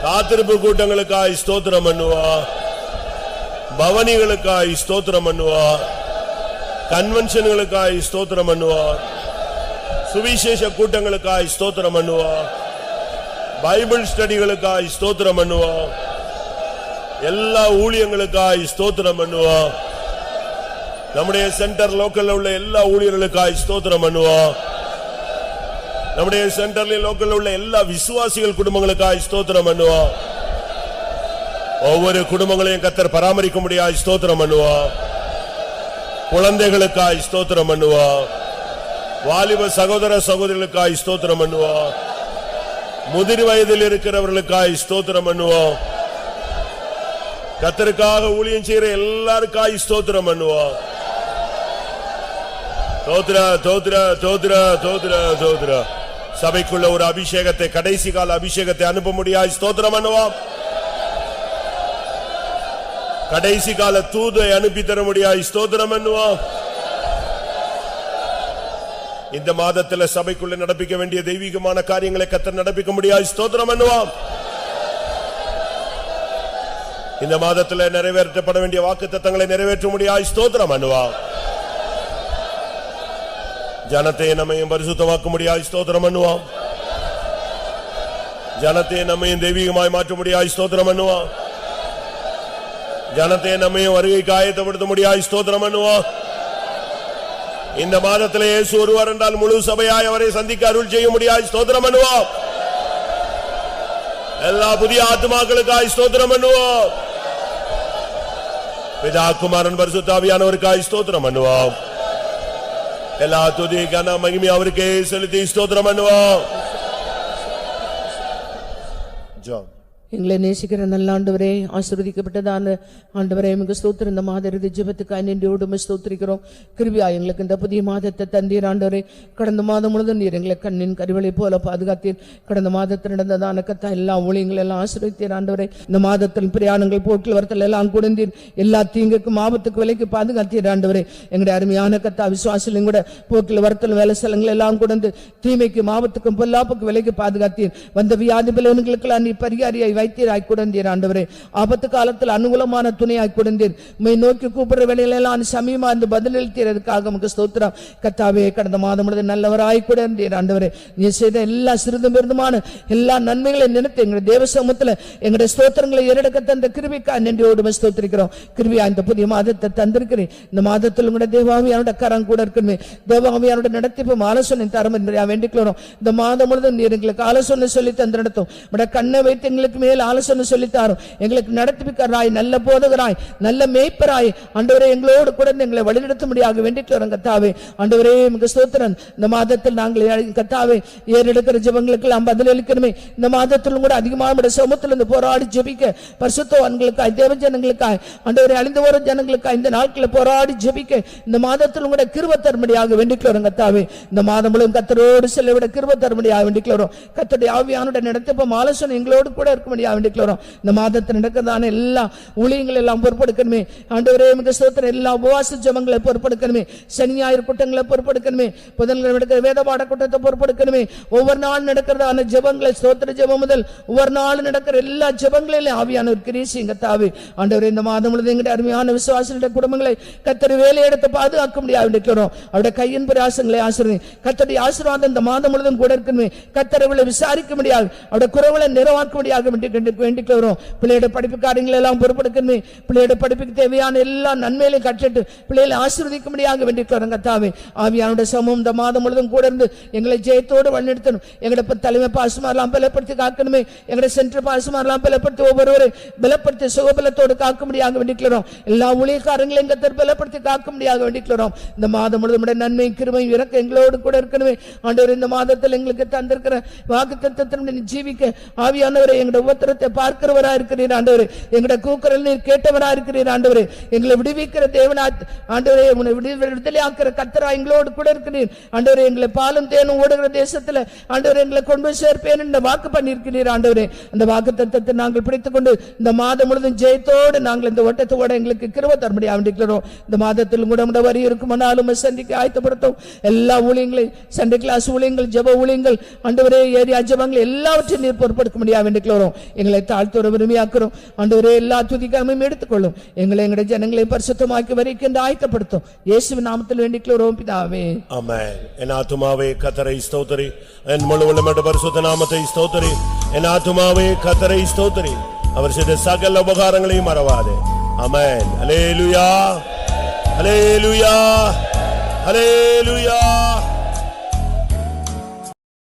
காத்திருப்பு கூட்டங்களுக்காய் ஸ்தோத்திரம் பண்ணுவோம். பவனிகளுக்காய் ஸ்தோத்திரம் பண்ணுவோம். கன்வென்ஷன்களுக்காய் ஸ்தோத்திரம் பண்ணுவோம். சுவிசேஷ கூட்டங்களுக்காய் ஸ்தோத்திரம் பண்ணுவோம். பைபிள் ஸ்டடிகளுக்காய் ஸ்தோத்திரம் பண்ணுவோம். எல்லா ஊழியங்களுக்காய் ஸ்தோத்திரம் பண்ணுவோம். நம்முடைய சென்டர் லோக்கல்ல உள்ள எல்லா ஊழியர்களுக்காய் ஸ்தோத்திரம் பண்ணுவோம். நம்முடைய சென்டர்ல லோக்கல்ல உள்ள எல்லா விசுவாசிகள் குடும்பங்களுக்காய் ஸ்தோத்திரம் பண்ணுவோம். ஒவ்வொரு குடும்பங்களையும் கர்த்தர் பராமரிக்க முடியாய் ஸ்தோத்திரம் பண்ணுவோம். குழந்தைகளுக்காய் ஸ்தோத்திரம் பண்ணுவோம். வாலிப சகோதர சகோதரிகளுக்காய் ஸ்தோத்திரம் பண்ணுவோம். முதிர் வயதில் இருக்கிறவர்களுக்காய் ஸ்தோத்திரம் பண்ணுவோம். கர்த்தருக்காக ஊழியம் செய்கிற எல்லாருக்காய் ஸ்தோத்திரம் பண்ணுவோம். தோத்ரா தோத்ரா தோத்ரா தோத்ரா தோத்ரா. சபைக்குள்ள ஒரு அபிஷேகத்தை, கடைசி கால அபிஷேகத்தை அனுப்ப முடியாய் ஸ்தோத்திரம் பண்ணுவோம். கடைசி கால தூதை அனுப்பி தர முடியாய் ஸ்தோத்திரம் பண்ணுவோம். இந்த மாதத்தில் சபைக்குள்ள நடப்பிக்க வேண்டிய தெய்வீகமான காரியங்களை கர்த்தர் நடப்பிக்க முடியாய் ஸ்தோத்திரம் பண்ணுவோம். இந்த மாதத்தில் நிறைவேற்றப்பட வேண்டிய வாக்குத்தத்தங்களை நிறைவேற்ற முடியாய் ஸ்தோத்திரம் பண்ணுவோம். ஜனத்தை நம்மையும் பரிசுத்தமாக்க முடியாய் ஸ்தோத்திரம் பண்ணுவோம். ஜனத்தை நம்மையும் தெய்வீகமாய் மாற்ற முடியாய் ஸ்தோத்திரம் பண்ணுவோம். ஜனத்தை நம்மையும் வருகைக்கு ஆயத்தப்படுத்த முடியாய் ஸ்தோத்திரம் பண்ணுவோம். இந்த மாதத்திலே இயேசு ஒருவர் என்றால் முழு சபையாய் அவரை சந்திக்க அருள் செய்ய முடியாய் ஸ்தோத்திரம் பண்ணுவோம். எல்லா புதிய ஆத்துமாக்களுக்காய் ஸ்தோத்திரம் பண்ணுவோம். பிதா குமாரன் பரிசுத்த ஆவியானவருக்காய் ஸ்தோத்திரம் பண்ணுவோம். எல்லா துதி கன மகிமை அவருக்கே செலுத்தி ஸ்தோத்திரம் பண்ணுவோம். ஜெபம். எங்களை நேசிக்கிற நல்ல ஆண்டவரே, ஆசீர்வதிக்கப்பட்டதான ஆண்டவரே, எமக்கு ஸ்தோத்திரம். இந்த மாத இறுதி ஜெபத்துக்காய் நன்றியோடு ஸ்தோத்திரிக்கிறோம். கிருபையா எங்களுக்கு இந்த புதிய மாதத்தை தந்தீர் ஆண்டவரே. கடந்த மாதம் முழுதும் நீர் எங்களை கண்ணின் கருவளை போல பாதுகாத்தீர். கடந்த மாதத்தில் நடந்ததான கத்தா எல்லா ஊழியங்கள் எல்லாம் ஆசீர்வதித்தீர் ஆண்டவரே. இந்த மாதத்தில் பிரயாணங்கள் போக்கில் வரத்தில் எல்லாம் கொடுந்தீர். எல்லா தீங்குக்கும் ஆபத்துக்கு விலைக்கு பாதுகாத்தீர் ஆண்டவரே. எங்களுடைய அருமையான கத்தா விசுவாசிலும் கூட போக்கில் வரத்தில் வேலை ஸ்தலங்கள் எல்லாம் கொடுந்து தீமைக்கும் ஆபத்துக்கும் பொல்லாப்புக்கு விலைக்கு பாதுகாத்தீர். வந்த வியாதி பலவீனங்களுக்கெல்லாம் நீ பரிகாரியாய் வைத்தீராய் கொடுந்தீர் ஆண்டவரே. ஆபத்து காலத்தில் அனுகூலமான துணையாய் கொடுந்தீர். உம்மை நோக்கி கூப்பிடுற வேளையிலெல்லாம் சமீபமா இருந்து பதிலளித்தீரதுக்காக உமக்கு ஸ்தோத்திரம் கர்த்தாவே. கடந்த மாதம் முழுவதும் நல்லவராய் கொடுந்தீர் ஆண்டவரே. நீ செய்த எல்லா சிறிதும் பெரிதுமான எல்லா நன்மைகளை நினைத்து எங்களுடைய தேவ சமூகத்தில் எங்களுடைய ஸ்தோத்திரங்களை ஏறெடுக்க தந்த கிருபைக்காய் நன்றியோடு ஸ்தோத்திரிக்கிறோம். கிருபையா இந்த புதிய மாதத்தை தந்திருக்கிறேன். இந்த மாதத்தில் உங்களுடைய தேவாவியானோட கரம் கூட இருக்கணுமே. தேவாவியானோட நடத்திப்பும் ஆலோசனை தரம் என்பதை வேண்டிக்கிறோம். இந்த மாதம் முழுவதும் நீர் எங்களுக்கு ஆலோசனை சொல்லி தந்து நடத்தும். கண்ணை வைத்து எங்களுக்கு மேல் ஆலோசனை சொல்லித்தாரும், எங்களுக்கு நடத்திப்பிக்கிறாய், நல்ல போதகராய், நல்ல மேய்ப்பராய் ஆண்டவரே எங்களோடு கூட எங்களை வழிநடத்தும்படியாக வேண்டிட்டு வரோம் கர்த்தாவே. ஆண்டவரே உமக்கு ஸ்தோத்திரம். இந்த மாதத்தில் நாங்கள் கர்த்தாவே ஏறெடுக்கிற ஜெபங்களுக்கு நாம் பதிலளிக்கணுமே. இந்த மாதத்திலும் கூட அதிகமாக நம்முடைய சமூகத்தில் இருந்து போராடி ஜெபிக்க பரிசுத்தவான்களுக்காய், தேவஜனங்களுக்காய், ஆண்டவரே அழிந்து வரும் ஜனங்களுக்காய் இந்த நாட்களில் போராடி ஜெபிக்க இந்த மாதத்திலும் கூட கிருபை தரும்படியாக வேண்டிட்டு வரோம் கர்த்தாவே. இந்த மாதம் முழுவதும் கர்த்தரோடு செலவிட கிருபை தரும்படியாக வேண்டிட்டு வரோம். கர்த்தருடைய ஆவியானுடைய நடத்திப்ப ஆலோசனை எங்களோடு கூட இருக்கும்படியாக வேண்டிட்டு வரோம். இந்த மாதத்தில் நடக்கிறதான எல்லா ஊழியங்கள் எல்லாம் பொறுப்பெடுக்கணுமே. ஆண்டவரே உமக்கு ஸ்தோத்திரம். எல்லா உபவாச ஜெபங்களை பொறுப்பெடுக்கணுமே. சனி ஞாயிறு கூட்டங்களை பொறுப்பெடுக்கணுமே. புதன்கிழமை நடக்கிற வேத பாட கூட்டத்தை பொறுப்பெடுக்கணுமே. ஒவ்வொரு நாள் நடக்கிறதான ஜெபங்களை, ஸ்தோத்திர ஜெபம் முதல் ஒவ்வொரு நாள் நடக்கிற எல்லா ஜெபங்களிலும் ஆவியானவர் கிரியை செய்யுங்க கர்த்தாவே. ஆண்டவரே இந்த மாதம் முழுவதும் எங்களுடைய அருமையான விசுவாசிகளுடைய குடும்பங்களை கர்த்தர் வேலையெடுத்து பாதுகாக்க முடியாது வேண்டிக்கிறோம். அவருடைய கையின் பிரயாசங்களை ஆசீர்வதி. கர்த்தருடைய ஆசீர்வாதம் இந்த மாதம் முழுவதும் கூட இருக்கணுமே. கர்த்தரை விசாரிக்க முடியாது, அவருடைய குறைவுகளை நிறைவாக்க முடியாது வேண்டிக்கிறோம். பிள்ளையோட படிப்பு காரியங்கள் எல்லாம் பொறுப்பெடுக்கணுமே. பிள்ளையோட படிப்புக்கு தேவையான எல்லா நன்மையிலையும் கட்டிட்டு பிள்ளைகளை ஆசீர்வதிக்க முடியாது வேண்டிக்கிறோம் கர்த்தாவே. ஆவியானுடைய சமூகம் இந்த மாதம் முழுவதும் கூட இருந்து எங்களை ஜெயத்தோடு வழிநடத்தணும். எங்களுடைய தலைமை பாசுமாரெல்லாம் பலப்படுத்தி காக்கணுமே. எங்களுடைய சென்டர் பாசுமாரெல்லாம் பலப்படுத்தி ஒவ்வொருவரை பலப்படுத்தி சுகபலத்தோடு காக்க முடியாது வேண்டிக்கிறோம். எல்லா ஊழியக்காரங்களையும் கர்த்தர் பலப்படுத்தி காக்க முடியாது வேண்டிக்கிறோம். இந்த மாதம் முழுவதும் நன்மை கிருபை இறக்க எங்களோடு கூட இருக்கணுமே. ஆண்டவர் இந்த மாதத்தில் எங்களுக்கு தந்திருக்கிற வாக்குத்தத்தத்தின்படி ஜீவிக்க ஆவியானவரை எங்களுடைய உபத்திரத்தை பார்க்கிறவரா இருக்கிறீர் ஆண்டவரே. எங்களுடைய கூக்குரல் நீர் கேட்டவரா இருக்கிறீர் ஆண்டவரே. எங்களை விடுவிக்கிற தேவனா ஆண்டவரே, உன்னை விடுதலையாக்கிற கர்த்தரா எங்களோடு கூட இருக்கிறீர் ஆண்டவரே. எங்களை பாலும் தேனும் ஓடுகிற தேசத்துல ஆண்டவரே எங்களை கொண்டு போய் சேர்ப்பேன் என்ற வாக்கு பண்ணியிருக்கிறீர் ஆண்டவரே. அந்த வாக்குத்தத்தத்தை நாங்கள் பிடித்துக் கொண்டு இந்த மாதம் முழுவதும் ஜெயத்தோடு நாங்கள் இந்த ஓட்டத்தோட எங்களுக்கு கிருபை தரும்படி வேண்டிக்கிறோம். இந்த மாதத்தில் கூட வரி இருக்குமானாலும் சந்திக்க ஆயத்தப்படுத்தும். எல்லா ஊழியங்களையும், சண்டே கிளாஸ் ஊழியங்கள், ஜெப ஊழியங்கள், ஆண்டவரே ஏரியா ஜெபங்கள் எல்லாவற்றையும் நீர் பொறுப்பெடுக்க முடியாது வேண்டிக்கிறோம். எங்களை தாழ்த்தோட விரும்பியாக்கிறோம் ஆண்டவரே. எல்லா துதிக்காமையும் எடுத்துக்கொள்ளும். எங்களுடைய ஜனங்களை பரிசுத்தமாக்கி வரைக்கும் ஆயத்தப்படுத்தும். இயேசுவின் நாமத்தில் வேண்டிக்கிறோம் பிதாவே, ஆமென். என் ஆத்துமாவே கர்த்தரை ஸ்தோத்திரி, என் முழு உள்ளமோடு பரிசுத்த நாமத்தை ஸ்தோத்திரி. என் ஆத்துமாவே கர்த்தரை ஸ்தோத்திரி, அவர் செய்த சகல உபகாரங்களையும் மறவாதே. ஆமென். அல்லேலூயா, அல்லேலூயா, அல்லேலூயா.